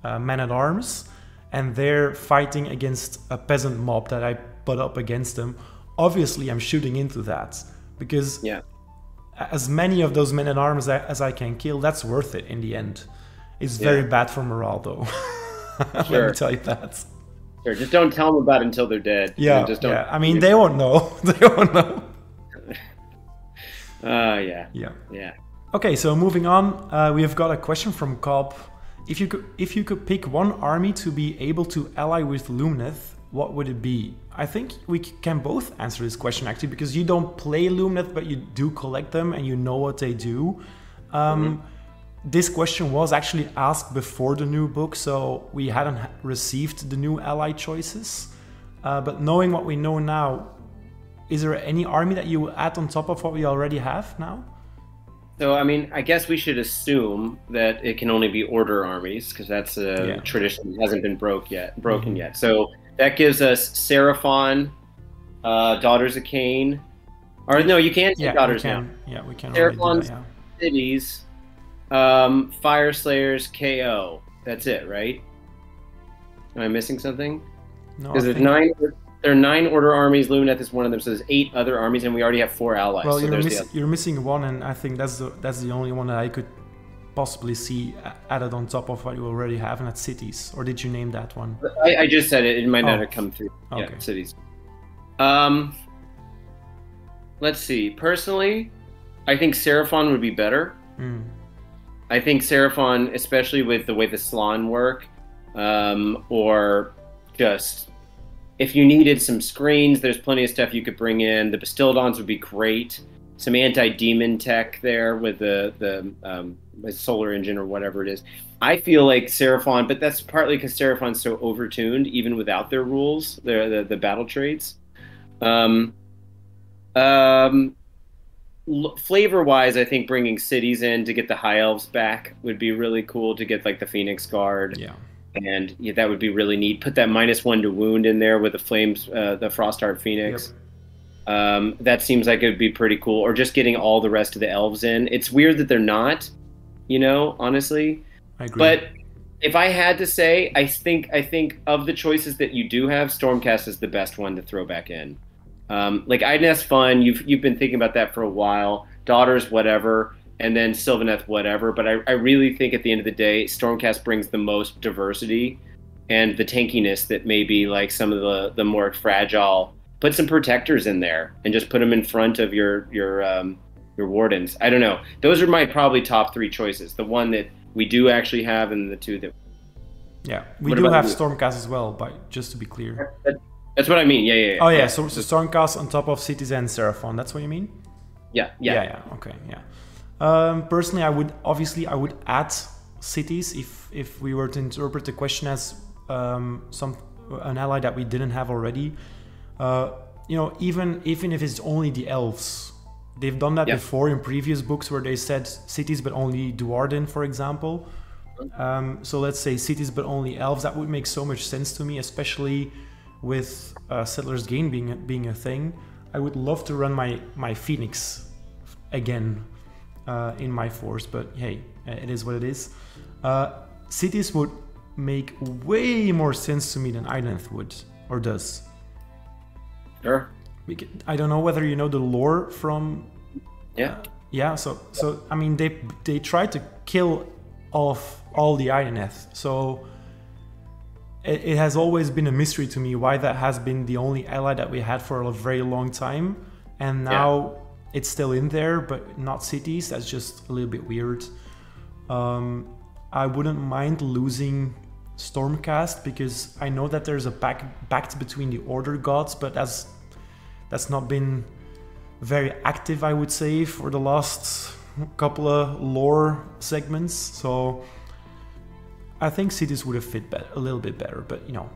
men-at-arms, and they're fighting against a peasant mob that I put up against them, obviously I'm shooting into that, because as many of those men-at-arms as I can kill, that's worth it in the end. It's very bad for morale, though. Let me tell you that. Sure, just don't tell them about it until they're dead. Yeah, just don't. Yeah. I mean, they won't know. They won't know. Yeah. Okay, so moving on, we have got a question from Cobb. If you could pick one army to be able to ally with Lumineth, what would it be? I think we can both answer this question, actually, because you don't play Lumineth, but you do collect them and you know what they do. This question was actually asked before the new book, so we hadn't received the new ally choices. But knowing what we know now, is there any army that you will add on top of what we already have now? So, I mean, I guess we should assume that it can only be order armies, because that's a tradition that hasn't been broken yet. So that gives us Seraphon, Daughters of Cain. Or no, you can't say Daughters now. Yeah, we can. Seraphon's cities, Fire Slayers, KO. That's it, right? Am I missing something? No, because there are 9 order armies. Lumineth is one of them, so there's 8 other armies, and we already have 4 allies. Well, so you're missing one, and I think that's the only one that I could possibly see added on top of what you already have, and that's cities. Or did you name that one? I just said it. It might not have come through. Okay. Yeah, cities. Let's see. Personally, I think Seraphon would be better. I think Seraphon, especially with the way the Slann work, or just if you needed some screens, there's plenty of stuff you could bring in. The Bastildons would be great. Some anti-demon tech there with the solar engine or whatever it is. I feel like Seraphon, but that's partly because Seraphon's so overtuned, even without their rules, the battle traits. Flavor-wise, I think bringing cities in to get the High Elves back would be really cool, to get like the Phoenix Guard. Yeah. And that would be really neat. Put that -1 to wound in there with the flames, the Frostheart Phoenix. Yep. That seems like it would be pretty cool. Or just getting all the rest of the elves in. It's weird that they're not, honestly. I agree. But if I had to say, I think of the choices that you do have, Stormcast is the best one to throw back in. Like Idoneth's fun. You've been thinking about that for a while. Daughters, whatever. And then Sylvaneth, whatever. But I really think at the end of the day, Stormcast brings the most diversity and the tankiness that maybe like some of the more fragile. Put some protectors in there and just put them in front of your wardens. I don't know. Those are my probably top 3 choices. The one that we do actually have, and the 2 that. Yeah, we do have Stormcast as well, but just to be clear. That's what I mean. Yeah. Oh yeah, so Stormcast on top of cities and Seraphon. That's what you mean? Yeah. Okay. Yeah. Personally, I would add cities, if we were to interpret the question as an ally that we didn't have already, you know, even if it's only the elves, they've done that before in previous books where they said cities but only Duardin, for example. So let's say cities but only elves. That would make so much sense to me, especially with Settlers Gain being a thing. I would love to run my Phoenix again in my force, but hey, it is what it is. Cities would make way more sense to me than Idoneth would, or does. Sure. I don't know whether you know the lore from... Yeah. So I mean, they tried to kill off all the Idoneth, so it has always been a mystery to me why that has been the only ally that we had for a very long time, and now it's still in there, but not cities. That's just a little bit weird. I wouldn't mind losing Stormcast, because I know that there's a pact between the Order gods, but that's not been very active, I would say, for the last couple of lore segments. So I think cities would have fit a little bit better, but you know,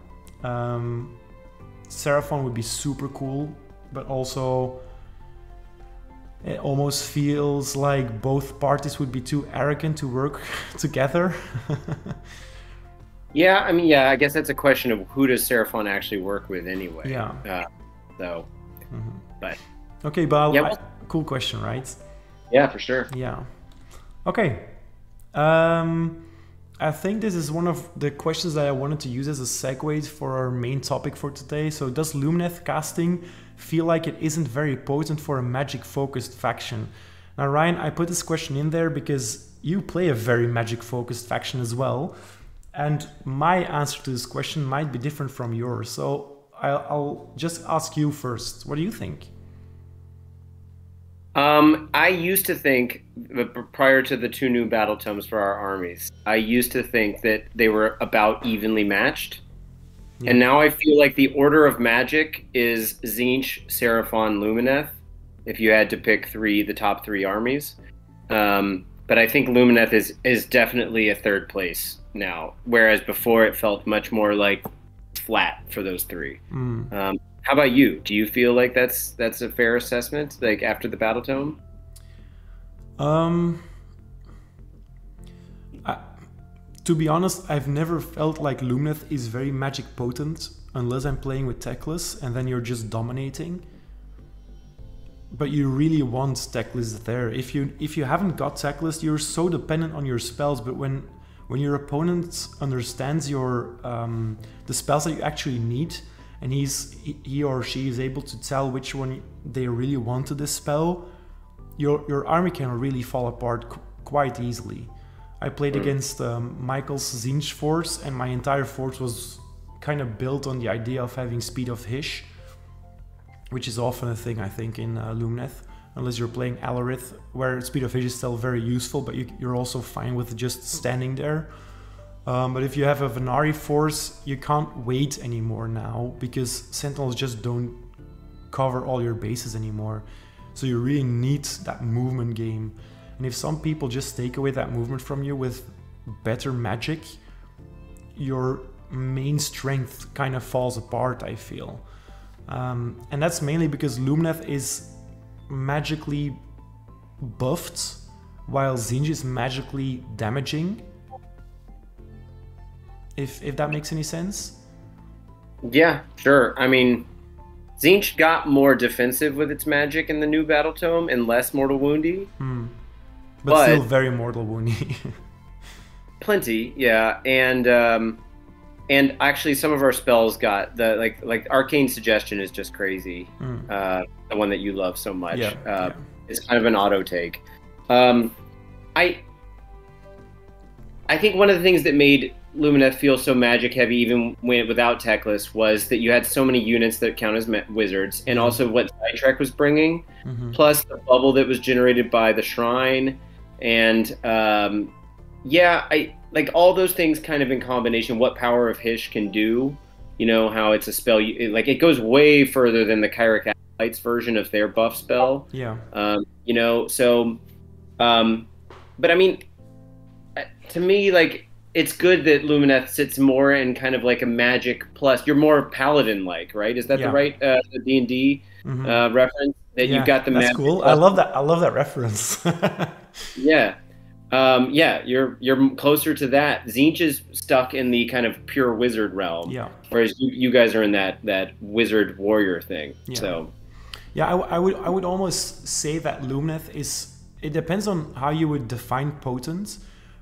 Seraphon would be super cool, but also it almost feels like both parties would be too arrogant to work together. Yeah, I mean, yeah, I guess that's a question of who does Seraphon actually work with anyway. Yeah. But okay, but cool question, right? Yeah, for sure. Yeah. Okay. I think this is one of the questions that I wanted to use as a segue for our main topic for today. So does Lumineth casting feel like it isn't very potent for a magic-focused faction? Now, Ryan, I put this question in there because you play a very magic-focused faction as well. And my answer to this question might be different from yours. So I'll just ask you first. What do you think? I used to think, prior to the 2 new battle tomes for our armies, I used to think that they were about evenly matched. Yeah. And now I feel like the order of magic is Tzeentch, Seraphon, Lumineth, if you had to pick the top 3 armies. But I think Lumineth is definitely a 3rd place now, whereas before it felt much more like flat for those 3. How about you? Do you feel like that's a fair assessment, like after the battle tome? To be honest, I've never felt like Lumineth is very magic potent unless I'm playing with Teclis, and then you're just dominating. But you really want Teclis there. If you haven't got Teclis, you're so dependent on your spells. But when your opponent understands your the spells that you actually need, and he or she is able to tell which one they really want to dispel, your army can really fall apart quite easily. I played against Michael's Tzeentch force, and my entire force was kind of built on the idea of having Speed of Hish, which is often a thing, I think, in Lumineth, unless you're playing Alarith, where Speed of Hish is still very useful, but you're also fine with just standing there. But if you have a Venari force, you can't wait anymore now, because Sentinels just don't cover all your bases anymore. So you really need that movement game. And if some people just take away that movement from you with better magic, your main strength kind of falls apart, I feel. And that's mainly because Lumineth is magically buffed, while Tzeentch is magically damaging. If that makes any sense? Yeah, sure. I mean, Tzeentch got more defensive with its magic in the new battle tome and less mortal woundy. But still very mortal woundy. Plenty, yeah. And actually some of our spells got the like Arcane Suggestion is just crazy. The one that you love so much. Yeah. It's kind of an auto take. I think one of the things that made Lumineth feel so magic heavy even without Teclis was that you had so many units that count as wizards, and also what Sidetrack was bringing, plus the bubble that was generated by the shrine, and I like all those things kind of in combination. What Power of Hish can do, you know, how it's a spell, it goes way further than the Kyric Acolytes version of their buff spell. Yeah. You know, so, but I mean, to me, like, it's good that Lumineth sits more in kind of like a magic plus. You're more paladin-like, right? Is that the Yeah. right D&D reference? That you've Yeah, got the that's magic cool. I plus. love that. I love that reference. Yeah. Yeah, you're closer to that. Tzeentch is stuck in the kind of pure wizard realm, Yeah. whereas you guys are in that wizard warrior thing. Yeah. So Yeah, I would almost say that Lumineth is. It depends on how you would define potent.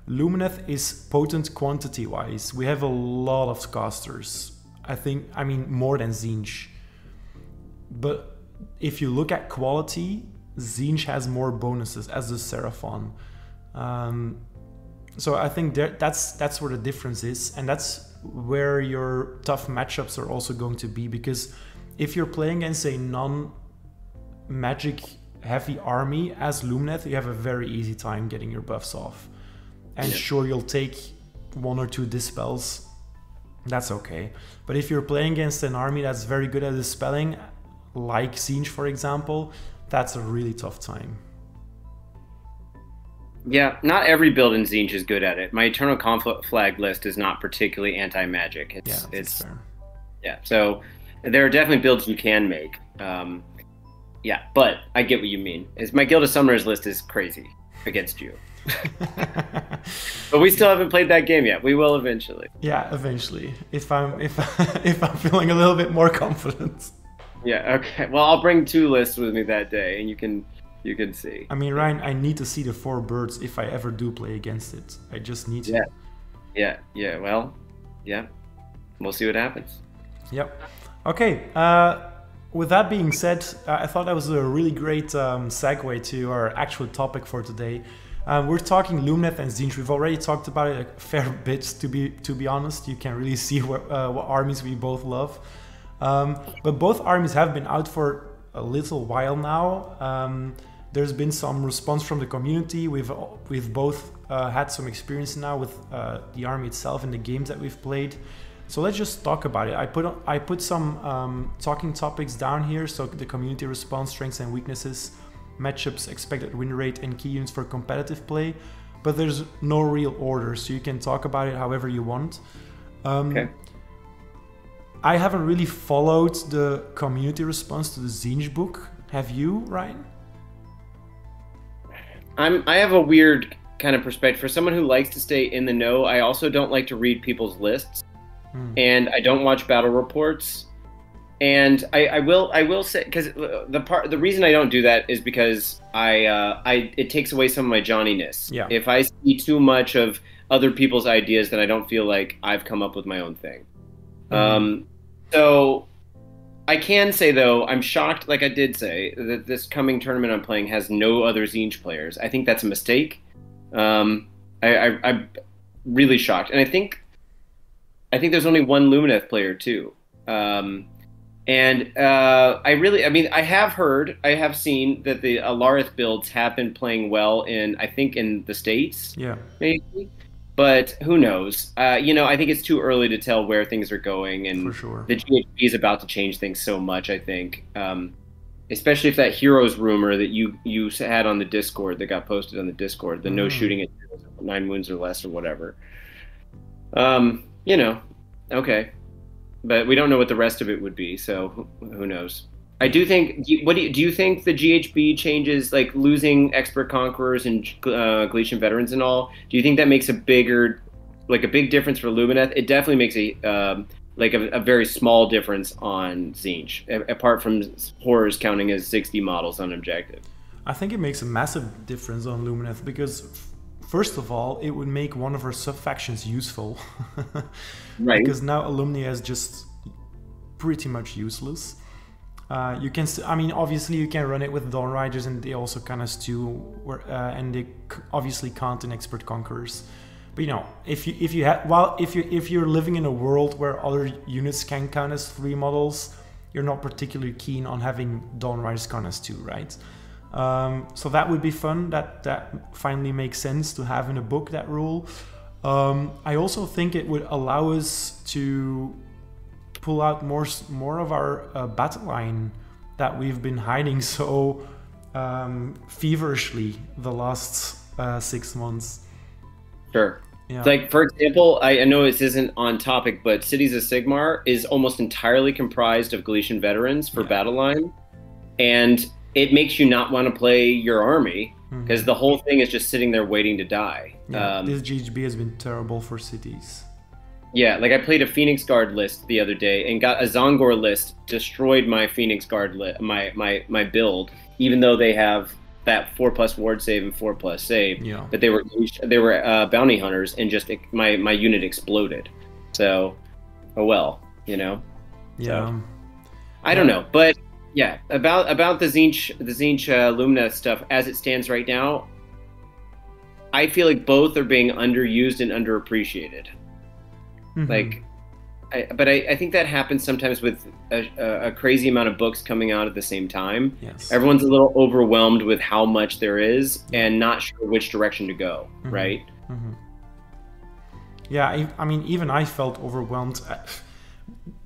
Lumineth is potent quantity wise. We have a lot of casters. I mean more than Tzeentch. But if you look at quality, Tzeentch has more bonuses, as does Seraphon. So I think that's where the difference is, and that's where your tough matchups are also going to be, because if you're playing against a non-magic heavy army as Lumineth, you have a very easy time getting your buffs off. And sure, you'll take 1 or 2 dispels. That's okay. But if you're playing against an army that's very good at dispelling, like Tzeentch, for example, that's a really tough time. yeah, not every build in Tzeentch is good at it. My Eternal Conflict flag list is not particularly anti-magic. It's fair. Yeah, so there are definitely builds you can make. Yeah, but I get what you mean. My Guild of Summoners list is crazy against you. But we still haven't played that game yet. We will eventually. Yeah, eventually. If I'm feeling a little bit more confident. Yeah, okay. Well, I'll bring 2 lists with me that day, and you can see. I mean, Ryan, I need to see the 4 birds if I ever do play against it. I just need to. Yeah. Well, yeah. We'll see what happens. Yep. Okay. With that being said, I thought that was a really great segue to our actual topic for today. We're talking Lumineth and Tzeentch. We've already talked about it a fair bit, to be honest. You can really see what armies we both love. But both armies have been out for a little while now. There's been some response from the community. We've both had some experience now with the army itself and the games that we've played. So let's just talk about it. I put some talking topics down here. So the community response, strengths and weaknesses, matchups, expected win rate, and key units for competitive play. But there's no real order, so you can talk about it however you want. Okay. I haven't really followed the community response to the Tzeentch book. Have you, Ryan? I have a weird kind of perspective. For someone who likes to stay in the know, I also don't like to read people's lists. And I don't watch battle reports. And I will say, because the reason I don't do that is because it takes away some of my Johnny-ness. Yeah. If I see too much of other people's ideas, then I don't feel like I've come up with my own thing. So I can say, though, I'm shocked, like I did say, that this coming tournament I'm playing has no other Tzeentch players. I think that's a mistake. I'm really shocked. And I think there's only one Lumineth player, too. I have seen that the Alarith builds have been playing well in the States. Yeah. Maybe. But who knows? I think it's too early to tell where things are going, and for sure, the GHB is about to change things so much. I think, especially if that Heroes rumor that you had on the Discord that got posted on the Discord, the no shooting at 9 wounds or less or whatever. Okay, but we don't know what the rest of it would be, so who knows? I do think. Do you think the GHB changes, like losing Expert Conquerors and Galician Veterans and all? Do you think that makes a big difference for Lumineth? It definitely makes a very small difference on Tzeentch, apart from horrors counting as 60 models on objective. I think it makes a massive difference on Lumineth because, first of all, it would make one of her sub-factions useful. Right. Because now Alumnia is just pretty much useless. You can, obviously you can run it with Dawn Riders, and they also kind of stew, and they obviously count in Expert Conquerors. But if you're living in a world where other units can count as 3 models, you're not particularly keen on having Dawn Riders count as 2, right? So that would be fun. That finally makes sense to have in a book, that rule. I also think it would allow us to pull out more of our battle line that we've been hiding so feverishly the last 6 months. Sure. Yeah. Like, for example, I know this isn't on topic, but Cities of Sigmar is almost entirely comprised of Galician veterans for Yeah. battle line, and it makes you not want to play your army because the whole thing is just sitting there waiting to die. Yeah, this GHB has been terrible for cities. Yeah, like I played a Phoenix Guard list the other day and got a Zongor list, destroyed my Phoenix Guard my build, even though they have that 4+ ward save and 4+ save. Yeah. But they were bounty hunters, and just my unit exploded. So, oh well, you know. Yeah. So, I don't know, but yeah, about the Tzeentch Lumineth stuff as it stands right now, I feel like both are being underused and underappreciated. Like, I think that happens sometimes with a crazy amount of books coming out at the same time. Yes. Everyone's a little overwhelmed with how much there is and not sure which direction to go, right? Yeah, I mean, even I felt overwhelmed.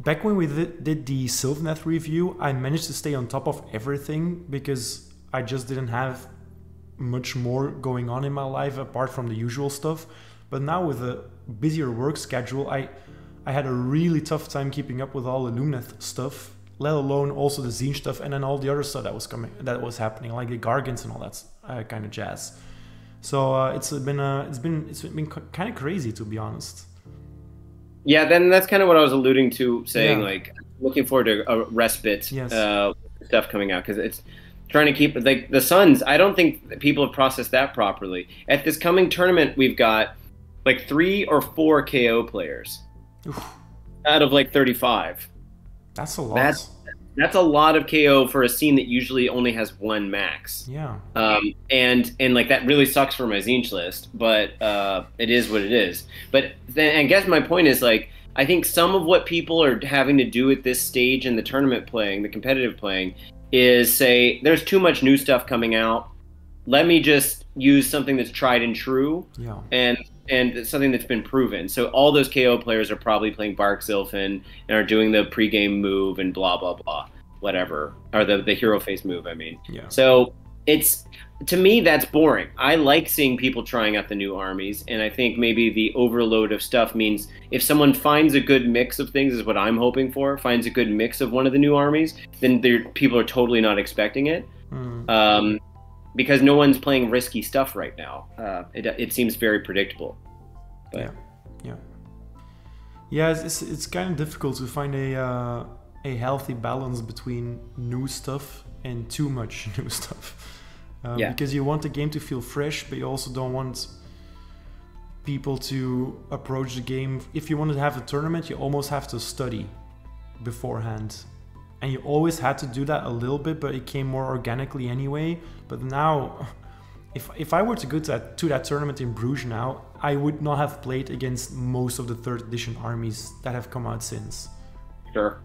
Back when we did the Sylvaneth review, I managed to stay on top of everything because I just didn't have much more going on in my life apart from the usual stuff. But now with a busier work schedule, I had a really tough time keeping up with all the Lumineth stuff, let alone also the Tzeentch stuff, and then all the other stuff that was happening, like the Gargants and all that kind of jazz. So it's been kind of crazy, to be honest. Yeah, then that's kind of what I was alluding to, saying like looking forward to a respite stuff coming out, because it's trying to keep like the Suns. I don't think people have processed that properly. At this coming tournament, we've got like 3 or 4 KO players out of like 35. That's a lot. That's a lot of KO for a scene that usually only has 1 max. Yeah. And like that really sucks for my Tzeentch list, but it is what it is. But then I guess my point is, like, I think some of what people are having to do at this stage in the tournament playing, the competitive playing, is say there's too much new stuff coming out. Let me just use something that's tried and true. Yeah. And something that's been proven. So all those KO players are probably playing Bark Zilfin and are doing the pregame move and blah, blah, blah, whatever. Or the hero face move, I mean. Yeah. So it's, to me, that's boring. I like seeing people trying out the new armies, and I think maybe the overload of stuff means if someone finds a good mix of things, is what I'm hoping for, finds a good mix of one of the new armies, then people are totally not expecting it. Because no one's playing risky stuff right now. It seems very predictable. But. Yeah. It's kind of difficult to find a healthy balance between new stuff and too much new stuff. Because you want the game to feel fresh, but you also don't want people to approach the game. If you want to have a tournament, you almost have to study beforehand. And you always had to do that a little bit, but it came more organically anyway. But now, if I were to go to that tournament in Bruges now, I would not have played against most of the 3rd edition armies that have come out since. Sure.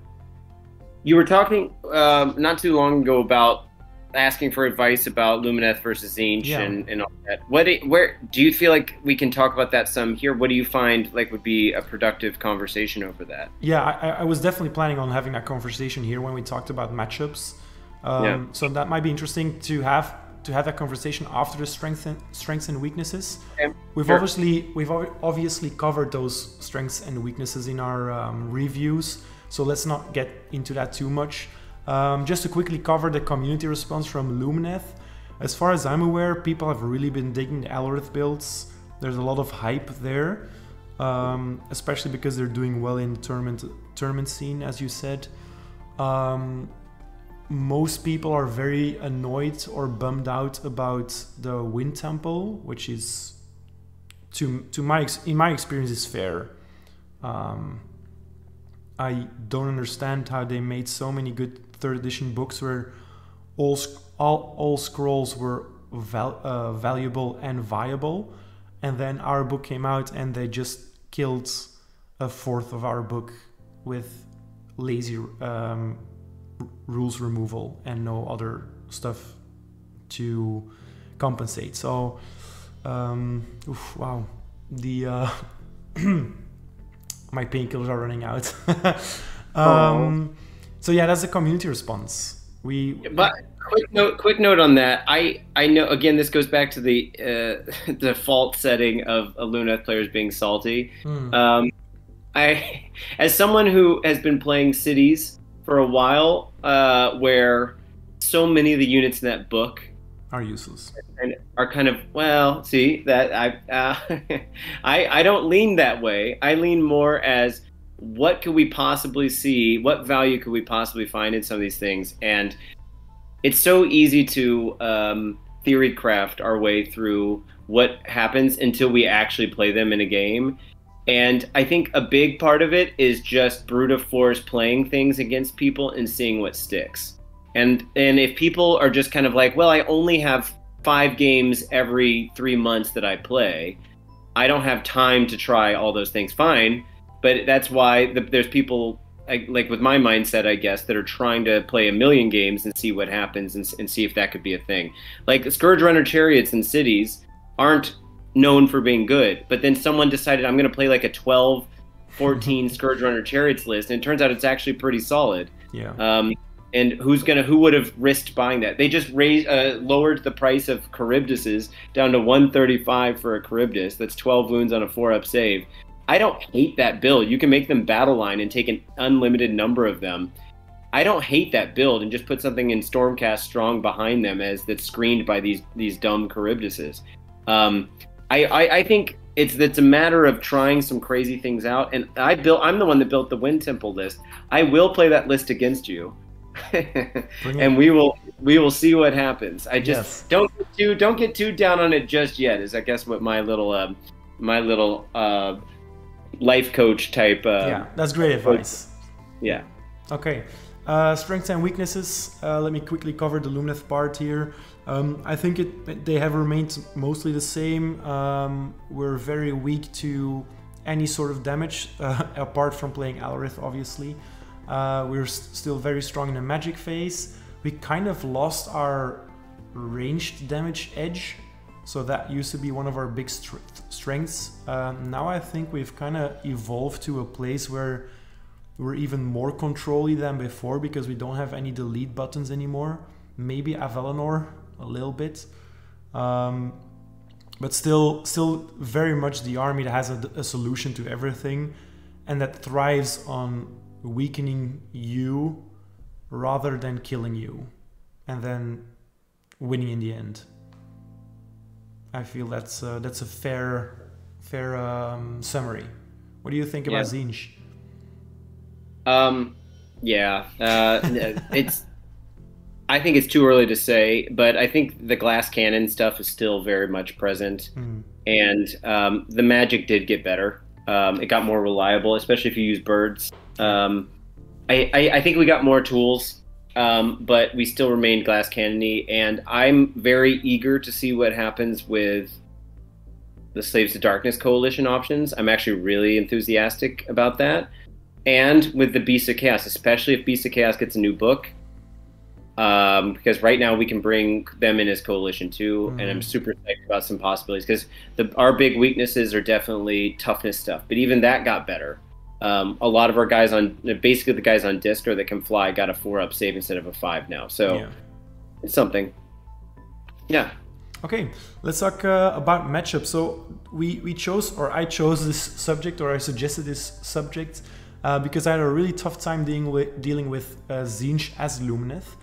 You were talking not too long ago about asking for advice about Lumineth versus Tzeentch and all that. Where do you feel like we can talk about that some here? What do you find like would be a productive conversation over that? Yeah, I was definitely planning on having that conversation here when we talked about matchups. So that might be interesting to have that conversation after the strengths and weaknesses. Okay. We've obviously covered those strengths and weaknesses in our reviews, so let's not get into that too much. Just to quickly cover the community response from Lumineth. As far as I'm aware, people have really been digging the Elrith builds. There's a lot of hype there, especially because they're doing well in the tournament scene, as you said. Most people are very annoyed or bummed out about the Wind Temple, which is, in my experience, is fair. I don't understand how they made so many good 3rd edition books where all scrolls were valuable and viable, and then our book came out and they just killed 1/4 of our book with lazy rules removal and no other stuff to compensate. So wow, the my painkillers are running out. So yeah, that's the community response. But Quick note on that. I know, again, this goes back to the default setting of a Lumineth players being salty. Um, I, as someone who has been playing cities for a while, where so many of the units in that book Are useless. and are kind of, well, see that I don't lean that way. I lean more as what could we possibly see, what value could we possibly find in some of these things, and it's so easy to theory craft our way through what happens until we actually play them in a game. And I think a big part of it is just brute force playing things against people and seeing what sticks. And if people are just kind of like, well, I only have 5 games every 3 months that I play, I don't have time to try all those things. Fine, but that's why there's people like with my mindset, I guess, that are trying to play a million games and see what happens and see if that could be a thing. Like Scourge Runner Chariots in cities aren't known for being good, but then someone decided I'm going to play like a 12, 14 Scourge Runner Chariots list, and it turns out it's actually pretty solid. Yeah. And who would have risked buying that? They just lowered the price of Charybdises down to 135 for a Charybdis. That's 12 wounds on a 4-up save. I don't hate that build. You can make them battle line and take an unlimited number of them. I don't hate that build and just put something in Stormcast Strong behind them that's screened by these dumb Charybdises. I think it's a matter of trying some crazy things out. And I'm the one that built the Wind Temple list. I will play that list against you. And we will see what happens. I just don't get too down on it just yet. Is I guess what my little life coach type. Yeah, that's great advice. Yeah. Okay. Strengths and weaknesses. Let me quickly cover the Lumineth part here. I think they have remained mostly the same. We're very weak to any sort of damage, apart from playing Alrith, obviously. We're still very strong in the magic phase. We kind of lost our ranged damage edge, so that used to be one of our big strengths. Now I think we've kind of evolved to a place where we're even more control-y than before, because we don't have any delete buttons anymore. Maybe Avelenor a little bit, but still very much the army that has a solution to everything, and that thrives on weakening you rather than killing you and then winning in the end. I feel that's a fair summary. What do you think about Tzeentch? I think it's too early to say, but I think the glass cannon stuff is still very much present, and the magic did get better. It got more reliable, especially if you use birds. I think we got more tools, but we still remain glass cannony, and I'm very eager to see what happens with the Slaves to Darkness Coalition options. I'm actually really enthusiastic about that. And with the Beast of Chaos, especially if Beast of Chaos gets a new book, because right now we can bring them in as Coalition too, and I'm super excited about some possibilities, because our big weaknesses are definitely toughness stuff, but even that got better. A lot of our guys basically the guys on disc or that can fly got a 4-up save instead of a 5 now, so it's something. Yeah. Okay, let's talk about matchups. So I chose this subject, or I suggested this subject, because I had a really tough time dealing with Tzeentch as Lumineth.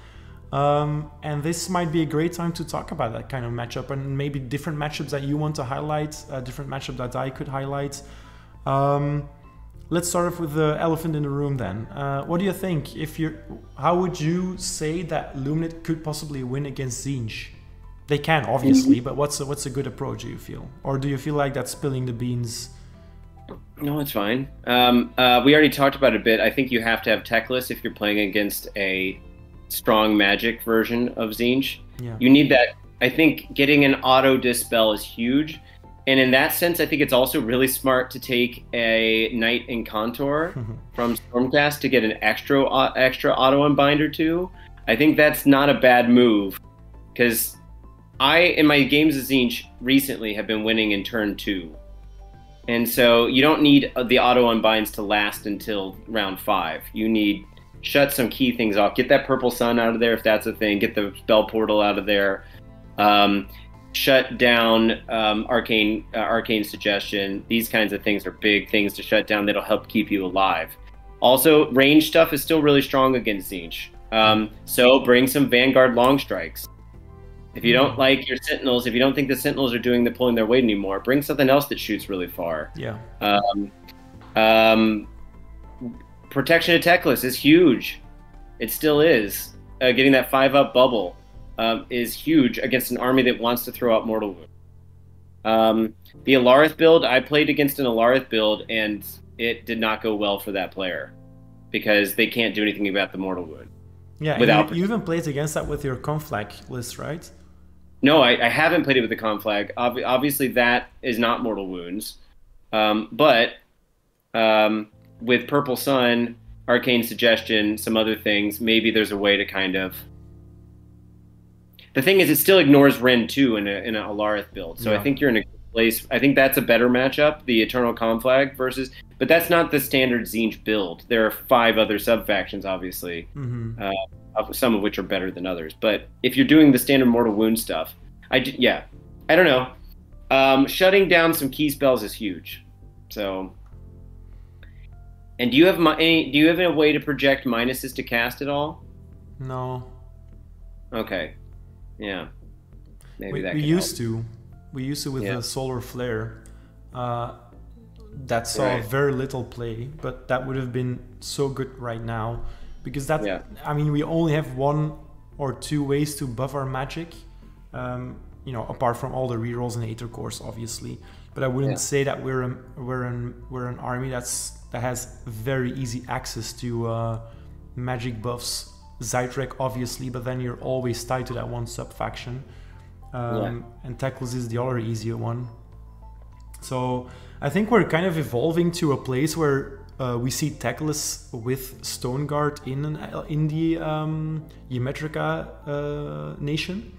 And this might be a great time to talk about that kind of matchup, and maybe different matchups that you want to highlight, different matchup that I could highlight. Let's start off with the elephant in the room then. What do you think? How would you say that Lumineth could possibly win against Tzeentch? They can, obviously, but what's a good approach, do you feel? Or do you feel like that's spilling the beans? No, it's fine. We already talked about it a bit. I think you have to have Techless if you're playing against a strong magic version of Tzeentch. Yeah. You need that. I think getting an auto dispel is huge, and in that sense I think it's also really smart to take a Knight in Contour from Stormcast to get an extra auto unbind or two. I think that's not a bad move, because in my games of Tzeentch recently have been winning in turn 2, and so you don't need the auto unbinds to last until round 5. You need shut some key things off. Get that purple sun out of there if that's a thing. Get the spell portal out of there. Shut down arcane suggestion. These kinds of things are big things to shut down that'll help keep you alive. Also, range stuff is still really strong against Tzeentch. So bring some Vanguard long strikes. If you don't like your Sentinels, if you don't think the Sentinels are doing the pulling their weight anymore, bring something else that shoots really far. Yeah. Protection of Teclis is huge. It still is. Getting that 5-up bubble is huge against an army that wants to throw out Mortal Wound. The Alarith build, I played against an Alarith build, and it did not go well for that player because they can't do anything about the Mortal Wound. Yeah, you even played against that with your Conflag list, right? No, I haven't played it with the Conflag. Obviously, that is not Mortal Wounds. But with Purple Sun, Arcane Suggestion, some other things, maybe there's a way to kind of... The thing is, it still ignores Ren 2 in a Alarith build. So yeah. I think you're in a good place. I think that's a better matchup, the Eternal Conflag versus... But that's not the standard Tzeentch build. There are 5 other sub-factions, obviously. Some of which are better than others. But if you're doing the standard Mortal Wound stuff, I don't know. Shutting down some key spells is huge. So, and do you have a way to project minuses to cast at all? No. Okay. Yeah. Maybe we used to. We used to with the Solar Flare. That saw very little play, but that would have been so good right now. Because I mean, we only have 1 or 2 ways to buff our magic, apart from all the rerolls and Aether Cores, obviously. But I wouldn't say that we're an army that has very easy access to magic buffs. Zytrek, obviously, but then you're always tied to that one sub faction, and Teclis is the other easier one. So I think we're kind of evolving to a place where. We see Teclis with Stoneguard in the Ymetrica nation.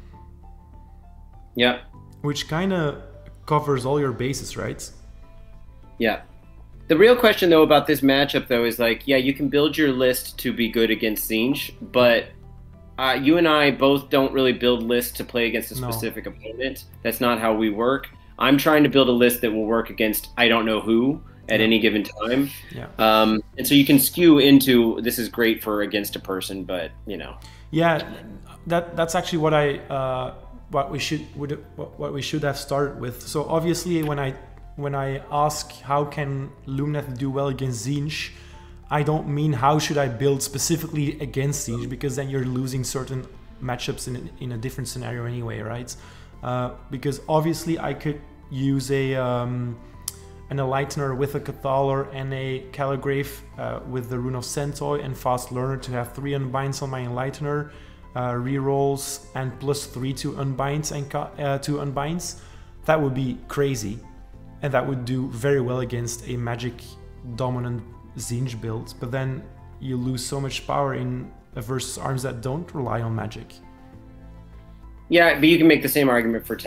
Yeah. Which kind of covers all your bases, right? Yeah. The real question, though, about this matchup, though, is like, yeah, you can build your list to be good against Tzeentch, but you and I both don't really build lists to play against a specific opponent. That's not how we work. I'm trying to build a list that will work against I don't know who at any given time. Yeah. And so you can skew into this is great for against a person, but Yeah, that's actually what we should have started with. So obviously when I ask how can Lumineth do well against Tzeentch, I don't mean how should I build specifically against Tzeentch, because then you're losing certain matchups in a different scenario anyway, right? Because obviously I could use an Enlightener with a Cathalar and a Caligrave with the Rune of Centoi and Fast Learner to have 3 unbinds on my Enlightener, rerolls and +3 to unbinds and to unbinds. That would be crazy, and that would do very well against a magic dominant Tzeentch build. But then you lose so much power in versus arms that don't rely on magic. Yeah, but you can make the same argument for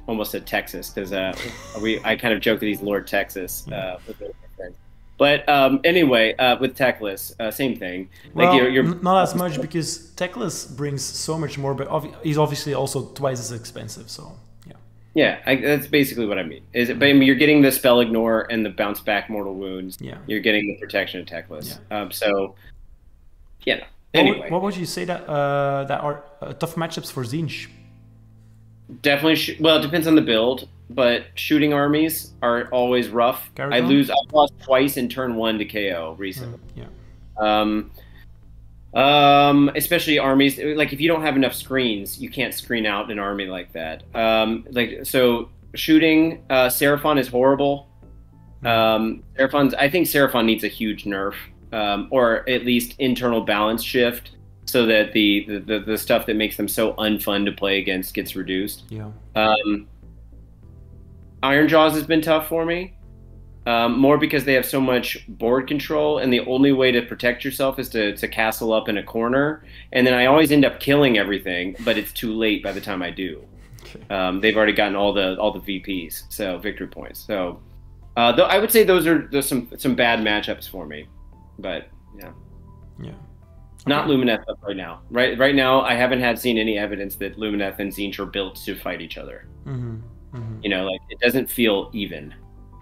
almost said Texas, because I kind of joke that he's Lord Texas. But anyway, with Teclis, same thing. Well, like you're not as much, because Teclis brings so much more, but he's obviously also twice as expensive. So yeah, that's basically what I mean. But I mean, you're getting the spell ignore and the bounce back mortal wounds. Yeah, you're getting the protection of Teclis. Yeah. So yeah. Anyway, what would you say that are tough matchups for Tzeentch? Definitely. Well, it depends on the build, but shooting armies are always rough. I've lost twice in turn 1 to KO recently. Especially armies like if you don't have enough screens, you can't screen out an army like that. So shooting Seraphon is horrible. I think Seraphon needs a huge nerf. Or at least internal balance shift, so that the stuff that makes them so unfun to play against gets reduced. Yeah. Iron Jaws has been tough for me, more because they have so much board control, and the only way to protect yourself is to castle up in a corner, and then I always end up killing everything, but it's too late by the time I do. Okay. They've already gotten all the VPs, so victory points. So I would say those are some bad matchups for me. But yeah. Yeah. Okay. Not Lumineth up right now. Right now, I haven't seen any evidence that Lumineth and Tzeentch are built to fight each other. You know, like it doesn't feel even.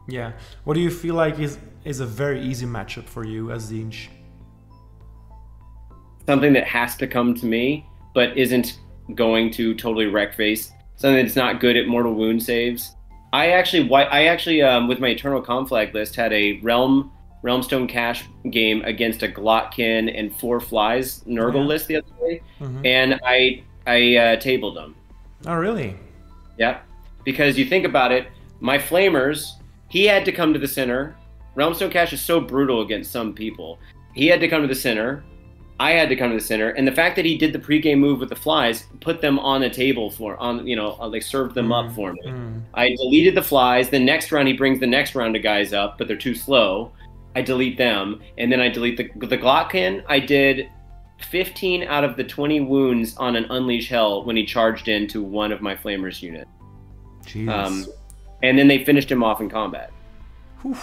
Yeah. What do you feel like is a very easy matchup for you as Tzeentch? Something that has to come to me, but isn't going to totally wreck face. Something that's not good at mortal wound saves. I actually with my Eternal Conflag list had a Realmstone Cache game against a Glotkin and 4 Flies Nurgle list the other day, and I tabled them. Oh, really? Yeah, because you think about it, my Flamers, he had to come to the center. Realmstone Cache is so brutal against some people. He had to come to the center. I had to come to the center, and the fact that he did the pregame move with the Flies put them on a table like served them up for me. I deleted the Flies. The next round, he brings the next round of guys up, but they're too slow. I delete them, and then I delete the Glotkin. I did 15 out of the 20 wounds on an Unleash Hell when he charged into one of my Flamers unit. Jeez. And then they finished him off in combat. Whew.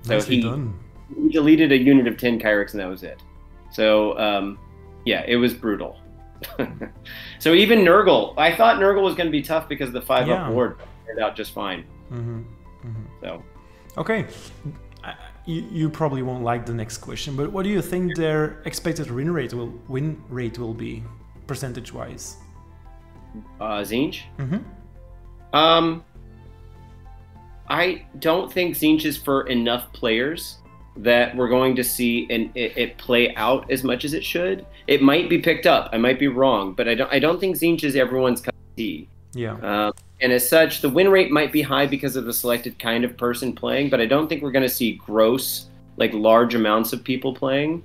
So Nicely done. He deleted a unit of 10 Kyrics, and that was it. So, yeah, it was brutal. So even Nurgle, I thought Nurgle was going to be tough because of the 5-up ward turned out just fine. So, okay. You probably won't like the next question, but what do you think their expected win rate will be, percentage-wise? Tzeentch? I don't think Tzeentch is for enough players that we're going to see it play out as much as it should. It might be picked up. I might be wrong, but I don't think Tzeentch is everyone's cup of tea. Yeah. And as such, the win rate might be high because of the selected kind of person playing, but I don't think we're going to see gross, like large amounts of people playing.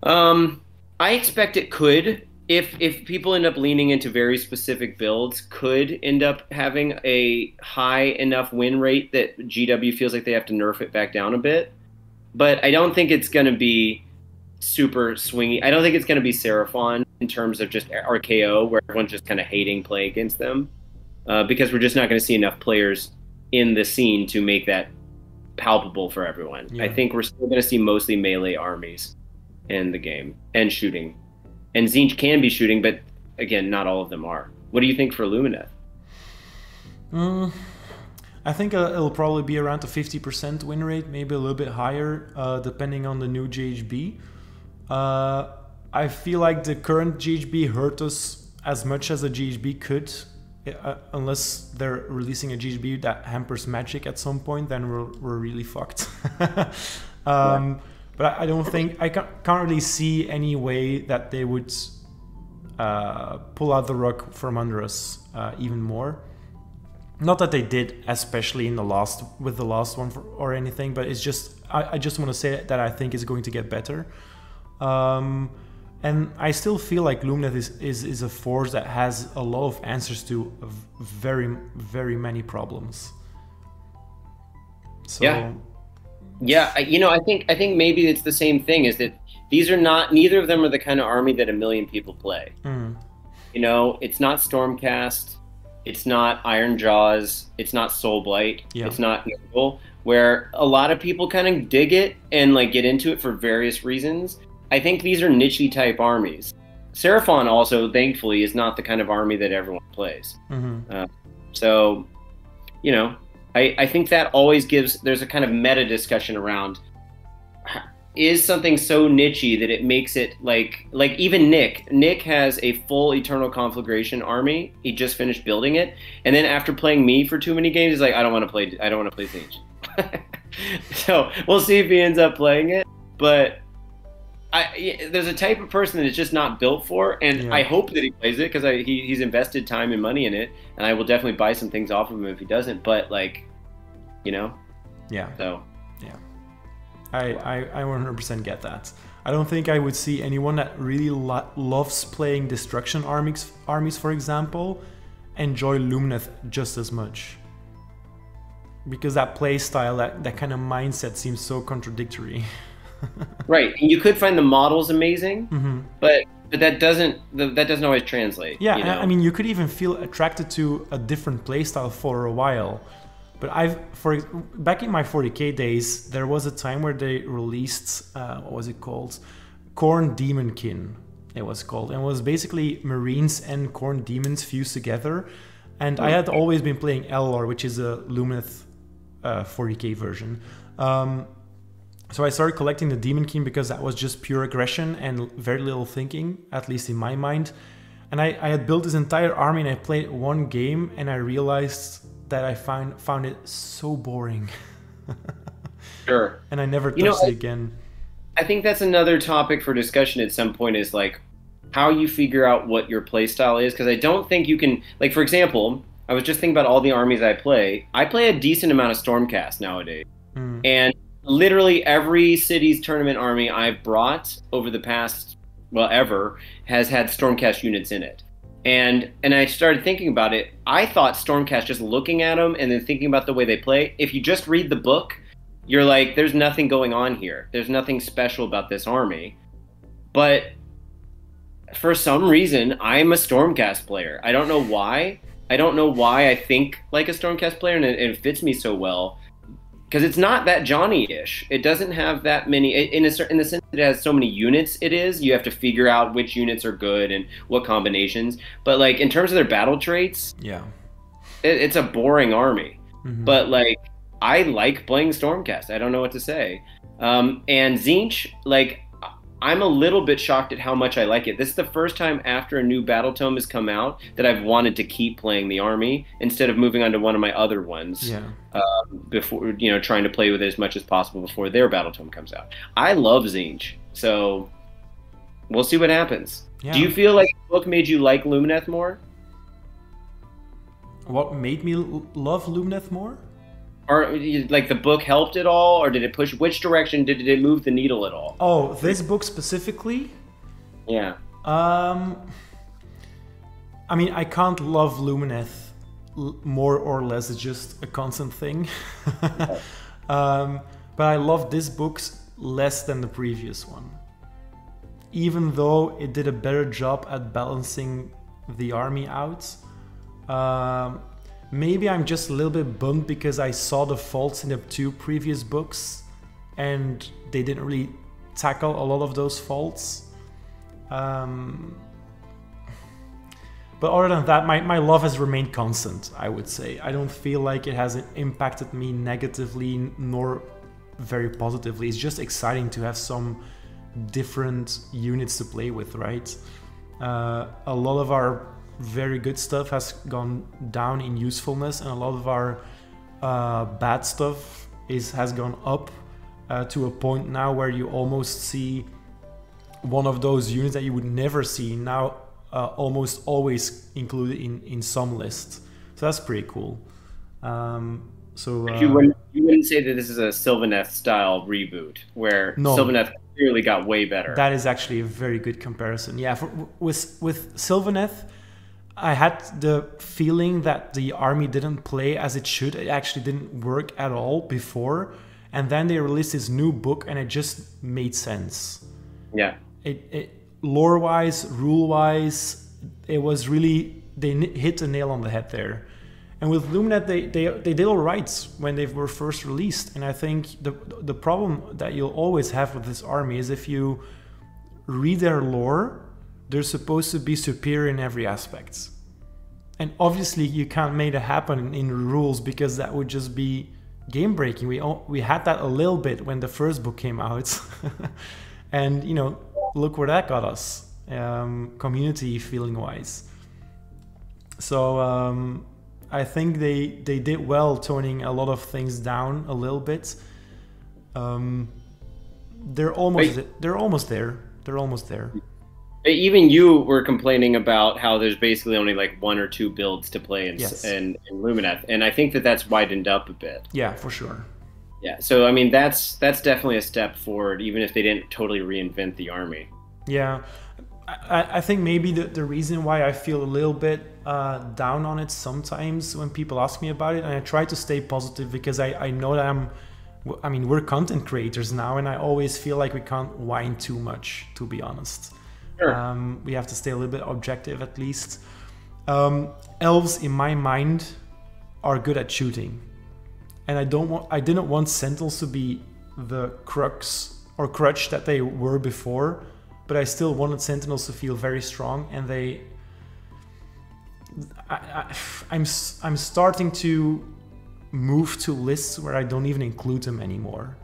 I expect it could, if people end up leaning into very specific builds, could end up having a high enough win rate that GW feels like they have to nerf it back down a bit. But I don't think it's going to be super swingy. I don't think it's going to be Seraphon in terms of just RKO, where everyone's just kind of hating play against them. Because we're just not going to see enough players in the scene to make that palpable for everyone. Yeah. I think we're still going to see mostly melee armies in the game and shooting. And Tzeentch can be shooting, but again, not all of them are. What do you think for Lumineth? I think it'll probably be around a 50% win rate, maybe a little bit higher, depending on the new GHB. I feel like the current GHB hurt us as much as a GHB could. Unless they're releasing a GHB that hampers magic at some point, then we're really fucked. But I don't think, I can't really see any way that they would pull out the rug from under us even more. Not that they did, especially in the last one or anything, but it's just, I just want to say that I think it's going to get better. And I still feel like Lumineth is a force that has a lot of answers to very, very many problems. So, yeah. I think maybe it's the same thing. Is that neither of them are the kind of army that a million people play. You know, it's not Stormcast, it's not Iron Jaws, it's not Soulblight, it's not Nurgle, where a lot of people kind of dig it and like get into it for various reasons. I think these are niche-y type armies. Seraphon also, thankfully, is not the kind of army that everyone plays. So, you know, I think that always there's a kind of meta discussion around, is something so niche-y that it makes it like even Nick has a full Eternal Conflagration army. He just finished building it, and then after playing me for too many games, he's like, I don't want to play Tzeentch. So we'll see if he ends up playing it, but there's a type of person that it's just not built for, and I hope that he plays it because he's invested time and money in it, and I will definitely buy some things off of him if he doesn't. But like, you know, So I 100% get that. I don't think I would see anyone that really loves playing destruction armies, for example, enjoy Lumineth just as much, because that play style, that kind of mindset seems so contradictory. Right, and you could find the models amazing, but that doesn't always translate. Yeah, you know? I mean, you could even feel attracted to a different playstyle for a while. But back in my 40k days, there was a time where they released what was it called? Khorne Demonkin, it was called. And it was basically Marines and Khorne Demons fused together. And I had always been playing L-Lore, which is a Lumineth 40k version. So I started collecting the Demonkin because that was just pure aggression and very little thinking, at least in my mind. And I had built this entire army and I played one game and I realized that I found it so boring. Sure. And I never touched it again. I think that's another topic for discussion at some point, is like how you figure out what your play style is. Because I don't think you can, like, for example, I was just thinking about all the armies I play. I play a decent amount of Stormcast nowadays. And literally every city's tournament army I've brought over the past, well, ever, has had Stormcast units in it. And I started thinking about it. I thought Stormcast, just looking at them and then thinking about the way they play, if you just read the book, you're like, there's nothing going on here. There's nothing special about this army. But for some reason, I'm a Stormcast player. I don't know why. I don't know why I think like a Stormcast player, and it fits me so well. Because it's not that Johnny-ish. It doesn't have that many, in the sense that it has so many units you have to figure out which units are good and what combinations. But like in terms of their battle traits, yeah, it's a boring army. But like, I like playing Stormcast. I don't know what to say. And Tzeentch, like, I'm a little bit shocked at how much I like it. This is the first time after a new battle tome has come out that I've wanted to keep playing the army instead of moving on to one of my other ones. Yeah. Before, trying to play with it as much as possible before their battle tome comes out. I love Tzeentch, so we'll see what happens. Yeah. Do you feel like the book made you like Lumineth more? What made me love Lumineth more? Or like the book helped at all, or did it push? Which direction did it move the needle at all? Oh, this book specifically? Yeah. I mean, I can't love Lumineth more or less. It's just a constant thing. But I love this book less than the previous one, even though it did a better job at balancing the army out. Maybe I'm just a little bit bummed because I saw the faults in the two previous books and they didn't really tackle a lot of those faults. But other than that, my love has remained constant, I would say. I don't feel like it has impacted me negatively nor very positively. It's just exciting to have some different units to play with, right? A lot of our very good stuff has gone down in usefulness, and a lot of our bad stuff has gone up to a point now where you almost see one of those units that you would never see now almost always included in some list. So that's pretty cool. You wouldn't say that this is a Sylvaneth style reboot where Sylvaneth clearly got way better. That is actually a very good comparison. Yeah, with Sylvaneth, I had the feeling that the army didn't play as it should. It actually didn't work at all before. And then they released this new book and it just made sense. Yeah. It lore-wise, rule-wise, it was really, they hit the nail on the head there. And with Lumineth, they did all right when they were first released. And I think the problem that you'll always have with this army is if you read their lore, they're supposed to be superior in every aspect. And obviously you can't make it happen in rules because that would just be game breaking. We had that a little bit when the first book came out. And look where that got us, community feeling wise. So I think they did well toning a lot of things down a little bit. They're almost there. Even you were complaining about how there's basically only like one or two builds to play in Lumineth, and I think that's widened up a bit. Yeah, for sure. Yeah, so I mean that's definitely a step forward, even if they didn't totally reinvent the army. Yeah, I think maybe the reason why I feel a little bit down on it sometimes when people ask me about it, and I try to stay positive because I know that we're content creators now, and I always feel like we can't whine too much, to be honest. Sure. We have to stay a little bit objective at least. Elves, in my mind, are good at shooting. And I didn't want Sentinels to be the crux or crutch that they were before. but I still wanted Sentinels to feel very strong, and I'm starting to move to lists where I don't even include them anymore.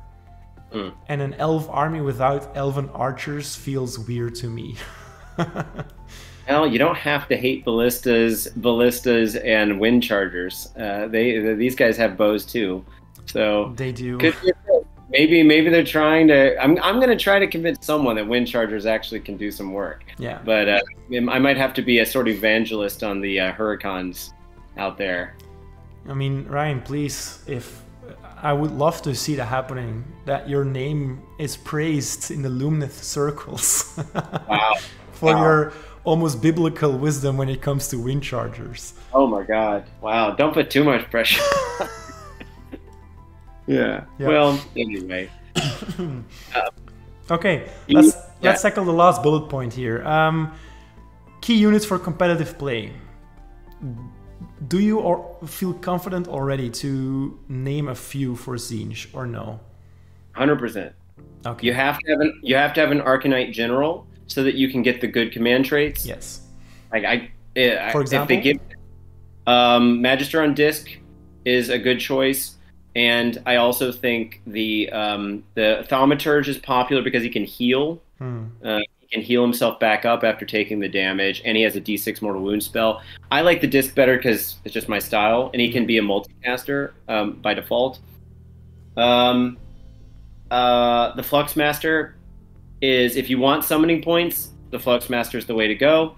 And an elf army without elven archers feels weird to me. Well, you don't have to hate ballistas and wind chargers. These guys have bows too, so they do. Maybe they're trying to. I'm going to try to convince someone that wind chargers actually can do some work. Yeah. But I might have to be a sort of evangelist on the Hurricanes out there. I mean, Ryan, please, if I would love to see that happening, that your name is praised in the Lumineth circles. Wow. For your almost biblical wisdom when it comes to wind chargers. Oh my God! Wow! Don't put too much pressure. Yeah. Well, anyway. Okay, let's tackle the last bullet point here. Key units for competitive play. Do you feel confident already to name a few for Tzeentch or no? 100%. Okay. You have to have an Arcanite general so that you can get the good command traits. Yes. For example, if they give, Magister on Disc is a good choice, and I also think the Thaumaturge is popular because he can heal. He can heal himself back up after taking the damage, and he has a D6 mortal wound spell. I like the Disc better because it's just my style, and he can be a multicaster by default. The Fluxmaster is, if you want summoning points, the Fluxmaster is the way to go.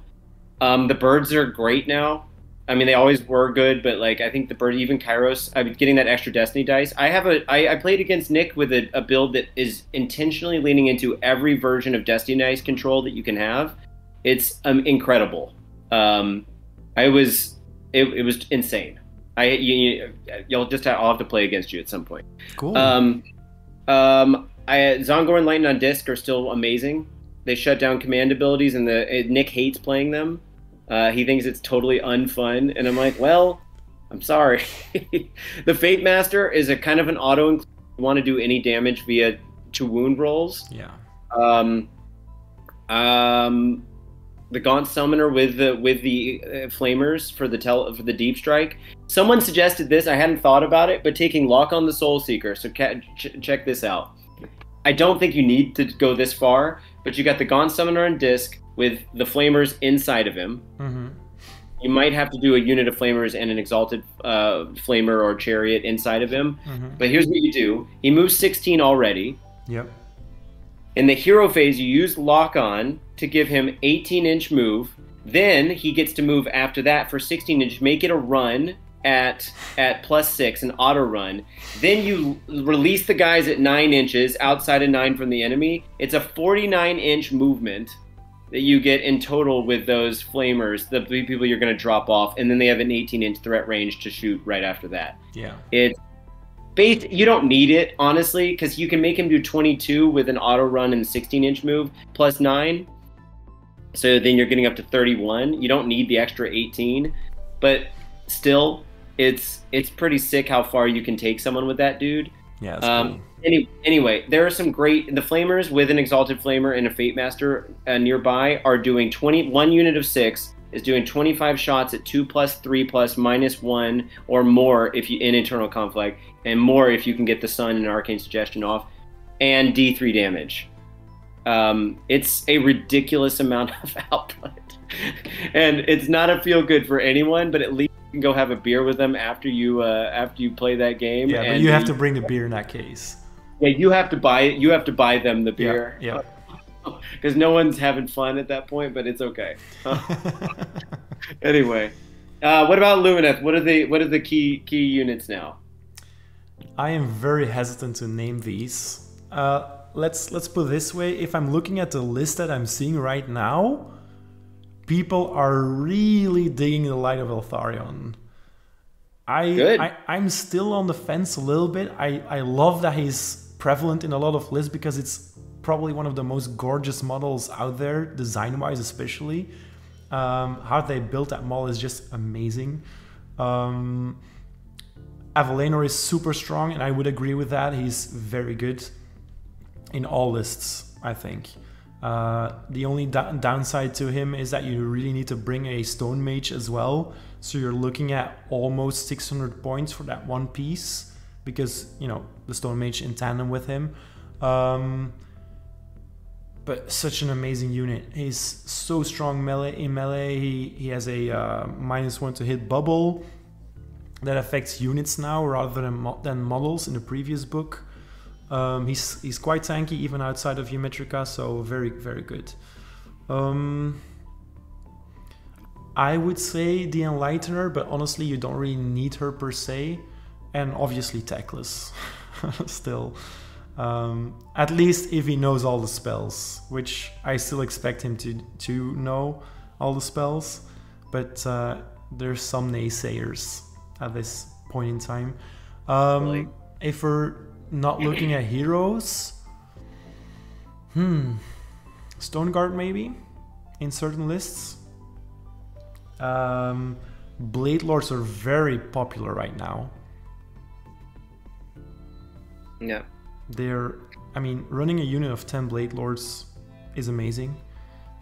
The birds are great now. I mean, they always were good, but like I think the bird, even Kairos, I'm getting that extra Destiny dice. I played against Nick with a build that is intentionally leaning into every version of Destiny dice control that you can have. It's incredible. It was insane. I'll have to play against you at some point. Cool. Zongor and Lightning on Disc are still amazing. They shut down command abilities, and Nick hates playing them. He thinks it's totally unfun, and I'm like, well, I'm sorry. The Fate Master is a kind of an auto. You want to do any damage via 2 wound rolls. Yeah. The Gaunt Summoner with the Flamers for the Deep Strike. Someone suggested this. I hadn't thought about it, but taking Lock on the Soul Seeker. So check this out. I don't think you need to go this far, but you got the Gaunt Summoner on Disc with the Flamers inside of him. Mm-hmm. You might have to do a unit of Flamers and an Exalted Flamer or Chariot inside of him. Mm-hmm. But here's what you do. He moves 16 already. Yep. In the hero phase, you use Lock On to give him 18-inch move. Then he gets to move after that for 16-inch. Make it a run at +6, an auto run. Then you release the guys at 9 inches, outside of 9 from the enemy. It's a 49-inch movement that you get in total with those Flamers, the people you're going to drop off, and then they have an 18-inch threat range to shoot right after that. Yeah. You don't need it, honestly, because you can make him do 22 with an auto run and 16-inch move plus 9. So then you're getting up to 31. You don't need the extra 18, but still, it's pretty sick how far you can take someone with that dude. Yeah. That's cool. Anyway, there are some great. The Flamers with an Exalted Flamer and a Fate Master nearby are doing 1 unit of 6 is doing 25 shots at 2+3 -1 or more if you in Internal Conflict, and more if you can get the Sun and Arcane Suggestion off, and D3 damage. It's a ridiculous amount of output, and it's not a feel good for anyone. But at least you can go have a beer with them after you play that game. Yeah, but you have to bring the beer in that case. Yeah, you have to buy them the beer. Yeah. Because no one's having fun at that point, but it's okay. Anyway, what about Lumineth? What are the key units now? I am very hesitant to name these. Let's put it this way: if I'm looking at the list that I'm seeing right now, people are really digging the Light of Eltharion. I'm still on the fence a little bit. I love that he's prevalent in a lot of lists because it's probably one of the most gorgeous models out there, design-wise especially. How they built that model is just amazing. Avalanor is super strong, and I would agree with that. He's very good in all lists, I think. The only downside to him is that you really need to bring a stone mage as well. So you're looking at almost 600 points for that one piece, because, you know, the stone mage in tandem with him. But such an amazing unit. He's so strong in melee. He has a -1 to hit bubble that affects units now rather than models in the previous book. He's quite tanky even outside of Geometrica, so very, very good. I would say the Enlightener, but honestly you don't really need her per se. And obviously Teclis still. At least if he knows all the spells, which I still expect him to know all the spells. But there's some naysayers at this point in time. Really? If we're not looking at heroes, Stoneguard maybe in certain lists. Blade Lords are very popular right now. Yeah. I mean, running a unit of 10 Blade Lords is amazing.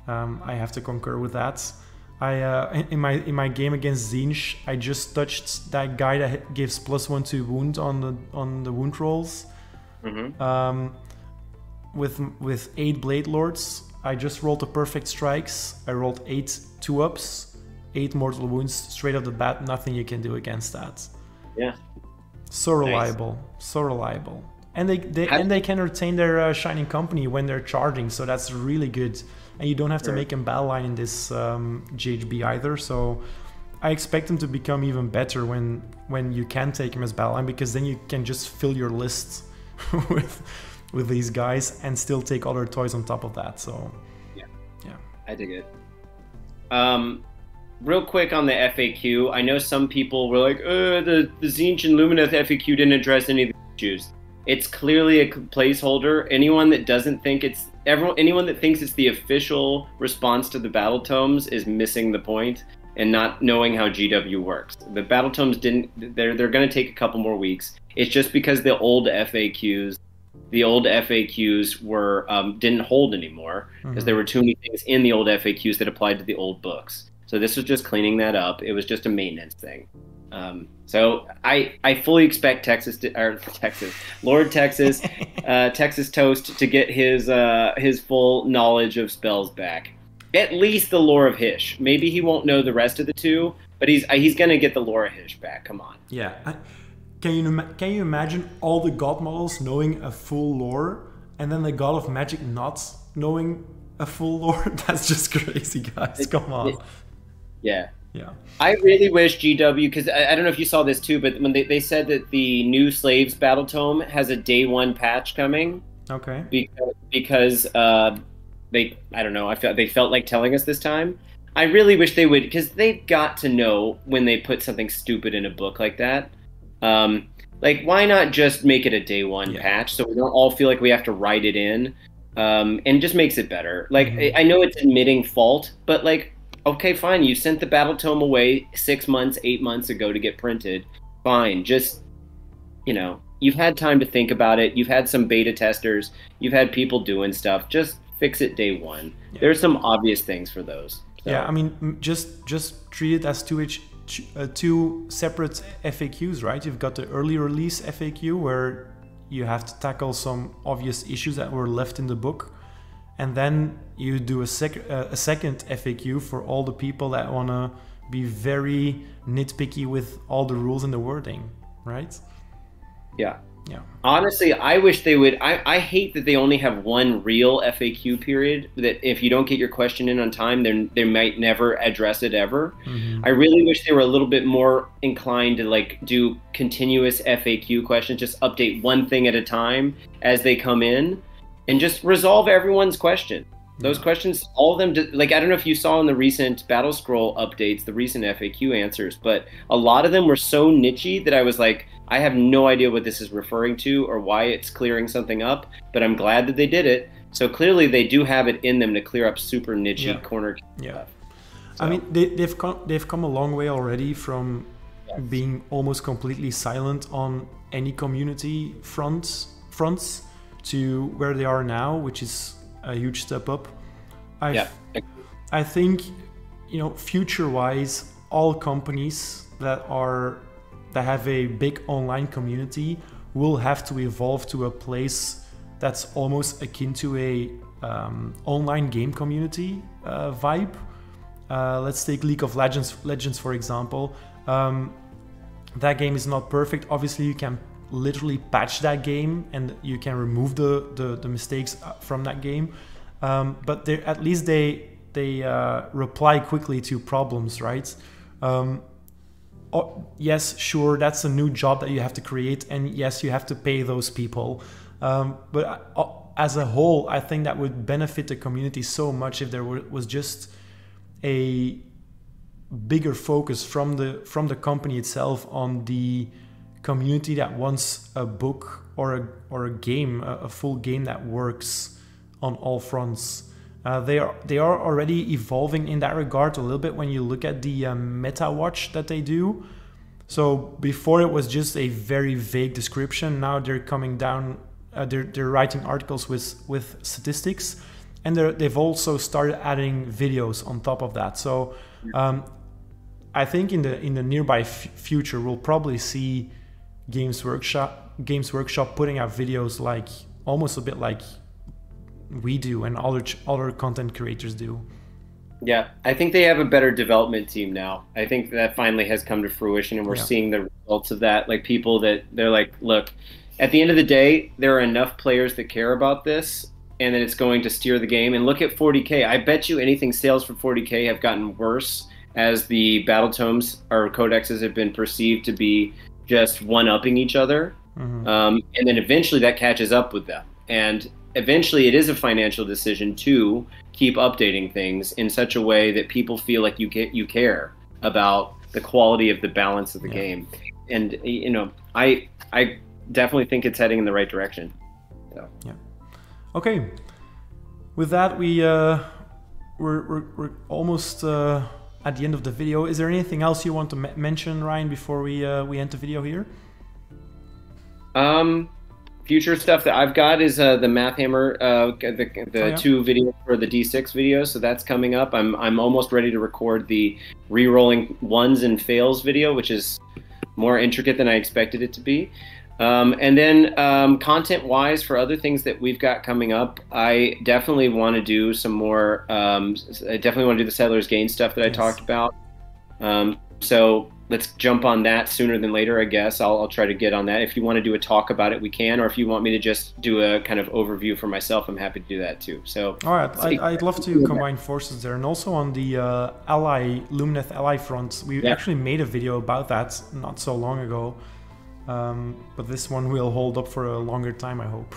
I have to concur with that. In my game against Tzeentch, I just touched that guy that gives +1 to wound on the wound rolls. With 8 Blade Lords, I just rolled the perfect strikes. I rolled 8 2-ups, 8 mortal wounds straight off the bat. Nothing you can do against that. Yeah. So reliable, so reliable. And they can retain their Shining Company when they're charging, so that's really good. And you don't have to make him battle line in this GHB either. So I expect him to become even better when you can take him as battle line, because then you can just fill your list with these guys and still take other toys on top of that. So yeah, I dig it. Real quick on the FAQ, I know some people were like, the Tzeentch and Lumineth FAQ didn't address any of the issues. It's clearly a placeholder. Anyone that thinks it's the official response to the battle tomes is missing the point and not knowing how GW works. The battle tomes they're going to take a couple more weeks. It's just because the old FAQs were didn't hold anymore, because there were too many things in the old FAQs that applied to the old books. So this was just cleaning that up. It was just a maintenance thing. So I fully expect Lord Texas, Texas Toast to get his full knowledge of spells back. At least the lore of Hish. Maybe he won't know the rest of the two, but he's gonna get the lore of Hish back. Come on. Yeah. Can you imagine all the god models knowing a full lore, and then the god of magic not knowing a full lore? That's just crazy, guys. Come on. Yeah. Yeah. I really wish GW, because I don't know if you saw this too, but when they said that the new Slaves Battle Tome has a day 1 patch coming. Okay. Because they felt like telling us this time. I really wish they would, because they've got to know when they put something stupid in a book like that. Like, why not just make it a day 1 patch, so we don't all feel like we have to write it in, and just makes it better. Like, I know it's admitting fault, but like, okay, fine, you sent the battle tome away 6 months, 8 months ago to get printed. Fine, just, you've had time to think about it. You've had some beta testers. You've had people doing stuff. Just fix it day 1. Yeah. There's some obvious things for those. So. Yeah, I mean, just treat it as two separate FAQs, right? You've got the early release FAQ, where you have to tackle some obvious issues that were left in the book. And then you do a second FAQ for all the people that want to be very nitpicky with all the rules and the wording, right? Yeah. Honestly, I wish they would. I hate that they only have one real FAQ period, that if you don't get your question in on time, they might never address it ever. I really wish they were a little bit more inclined to like do continuous FAQ questions, just update one thing at a time as they come in. And just resolve everyone's question. Those questions, all of them, like, I don't know if you saw in the recent Battle Scroll updates, the recent FAQ answers, but a lot of them were so nichey that I was like, I have no idea what this is referring to or why it's clearing something up, but I'm glad that they did it. So clearly they do have it in them to clear up super nichey corner stuff. So. I mean, they've come a long way already from being almost completely silent on any community fronts to where they are now, which is a huge step up. Yeah. I think, you know, future-wise, all companies that have a big online community will have to evolve to a place that's almost akin to a online game community vibe. Let's take League of Legends for example. That game is not perfect. Obviously, you can literally patch that game and you can remove the mistakes from that game. But at least they reply quickly to problems, right? Yes, sure, that's a new job that you have to create, and yes, you have to pay those people. But as a whole, I think that would benefit the community so much if there was just a bigger focus from the company itself on the community that wants a book or a game, a full game that works on all fronts. They are already evolving in that regard a little bit when you look at the meta watch that they do. So before it was just a very vague description. Now they're coming down. They're writing articles with statistics, and they've also started adding videos on top of that. So I think in the nearby future we'll probably see Games Workshop putting out videos like almost a bit like we do and other content creators do. Yeah, I think they have a better development team now. I think that finally has come to fruition, and we're seeing the results of that. Like people that they're like, look, at the end of the day, there are enough players that care about this, and that it's going to steer the game. And look at 40K. I bet you anything sales for 40K have gotten worse as the battle tomes or codexes have been perceived to be just one-upping each other. Mm-hmm. And then eventually that catches up with them. And eventually it is a financial decision to keep updating things in such a way that people feel like you care about the quality of the balance of the game. And you know, I definitely think it's heading in the right direction. So. Yeah. Okay. With that, we're almost at the end of the video. Is there anything else you want to mention, Ryan, before we end the video here? Future stuff that I've got is the Math Hammer, the 2 videos for the D6 video. So that's coming up. I'm almost ready to record the re-rolling ones and fails video, which is more intricate than I expected it to be. And then content-wise, for other things that we've got coming up, I definitely want to do some more. I definitely want to do the Settlers Gain stuff that I talked about. So let's jump on that sooner than later, I guess. I'll try to get on that. If you want to do a talk about it, we can. Or if you want me to just do a kind of overview for myself, I'm happy to do that too. So all right, I'd love to combine forces there. And also on the Lumineth Ally front, we actually made a video about that not so long ago. But this one will hold up for a longer time, I hope.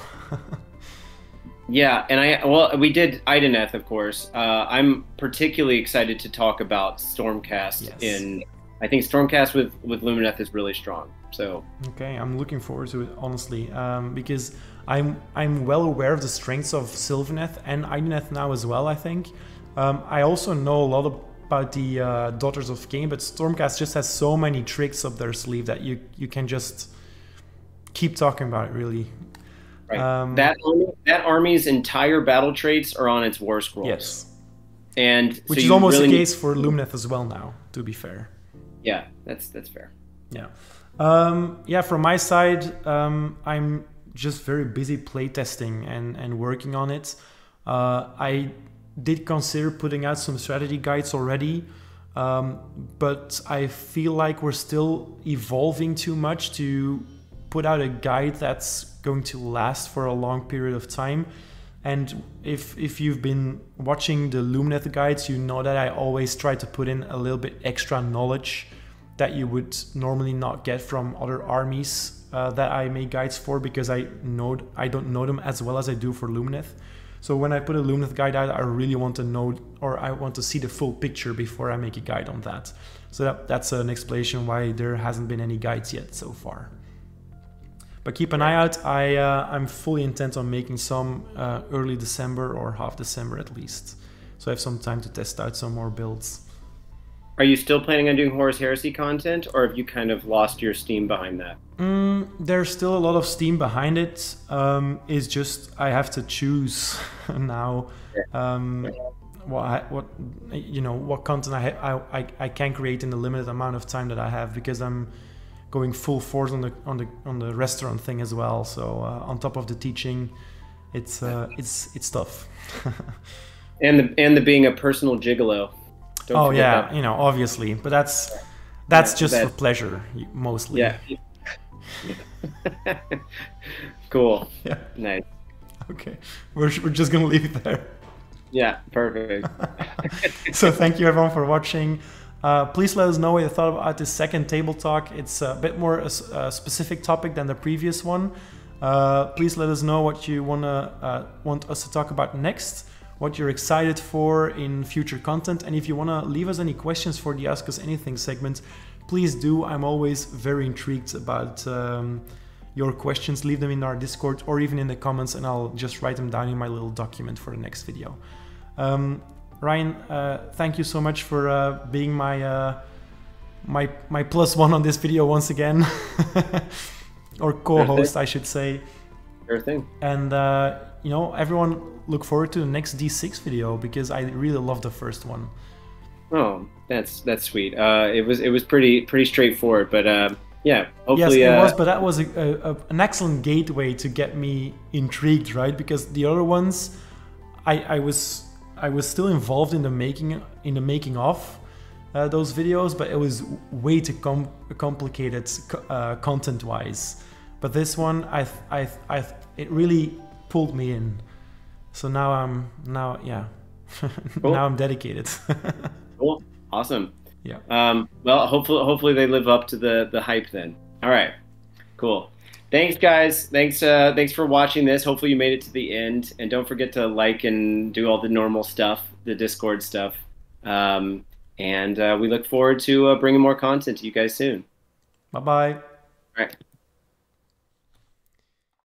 Yeah, and we did Ideneth, of course. I'm particularly excited to talk about Stormcast. I think Stormcast with Lumineth is really strong. So okay, I'm looking forward to it, honestly, because I'm well aware of the strengths of Sylvaneth and Ideneth now as well. I think I also know a lot about the Daughters of Cain, but Stormcast just has so many tricks up their sleeve that you can just keep talking about it, really. Right. That army's entire battle traits are on its war scrolls. Yes. And which is almost the case for Lumineth as well now, to be fair. Yeah, that's fair. Yeah. Yeah, from my side, I'm just very busy playtesting and working on it. I did consider putting out some strategy guides already, but I feel like we're still evolving too much to put out a guide that's going to last for a long period of time. And if you've been watching the Lumineth guides, you know that I always try to put in a little bit extra knowledge that you would normally not get from other armies that I make guides for, because I don't know them as well as I do for Lumineth. So when I put a Lumineth guide out, I really want to know, or I want to see the full picture before I make a guide on that. So that's an explanation why there hasn't been any guides yet so far. But keep an eye out. I'm fully intent on making some early December or half December at least. So I have some time to test out some more builds. Are you still planning on doing Horus Heresy content, or have you kind of lost your steam behind that? There's still a lot of steam behind it. It's just I have to choose now. What you know, what content I can create in the limited amount of time that I have, because I'm going full force on the restaurant thing as well. So on top of the teaching, it's tough. and the being a personal gigolo. Don't yeah, that. You know, obviously, but that's just for pleasure mostly. Yeah. Cool. Yeah. Nice. Okay, we're just gonna leave it there. Yeah, perfect. So thank you everyone for watching. Please let us know what you thought about this second table talk. It's a bit more a specific topic than the previous one. Please let us know what you want us to talk about next, what you're excited for in future content, and if you want to leave us any questions for the Ask Us Anything segment, please do. I'm always very intrigued about your questions. Leave them in our Discord or even in the comments, and I'll just write them down in my little document for the next video. Ryan, thank you so much for being my my +1 on this video once again, or co-host, I should say. Sure thing. And you know, everyone, look forward to the next D6 video, because I really love the first one. Oh, that's sweet. It was pretty straightforward, but yeah, hopefully. Yes, it was, but that was an excellent gateway to get me intrigued, right? Because the other ones, I was still involved in the making of those videos, but it was way too complicated content-wise. But this one, it really pulled me in. So now yeah, cool. Now I'm dedicated. Cool, awesome. Yeah. Well, hopefully they live up to the hype then. All right, cool. Thanks, guys. Thanks for watching this. Hopefully you made it to the end, and don't forget to like and do all the normal stuff, the Discord stuff. And we look forward to bringing more content to you guys soon. Bye-bye. All right.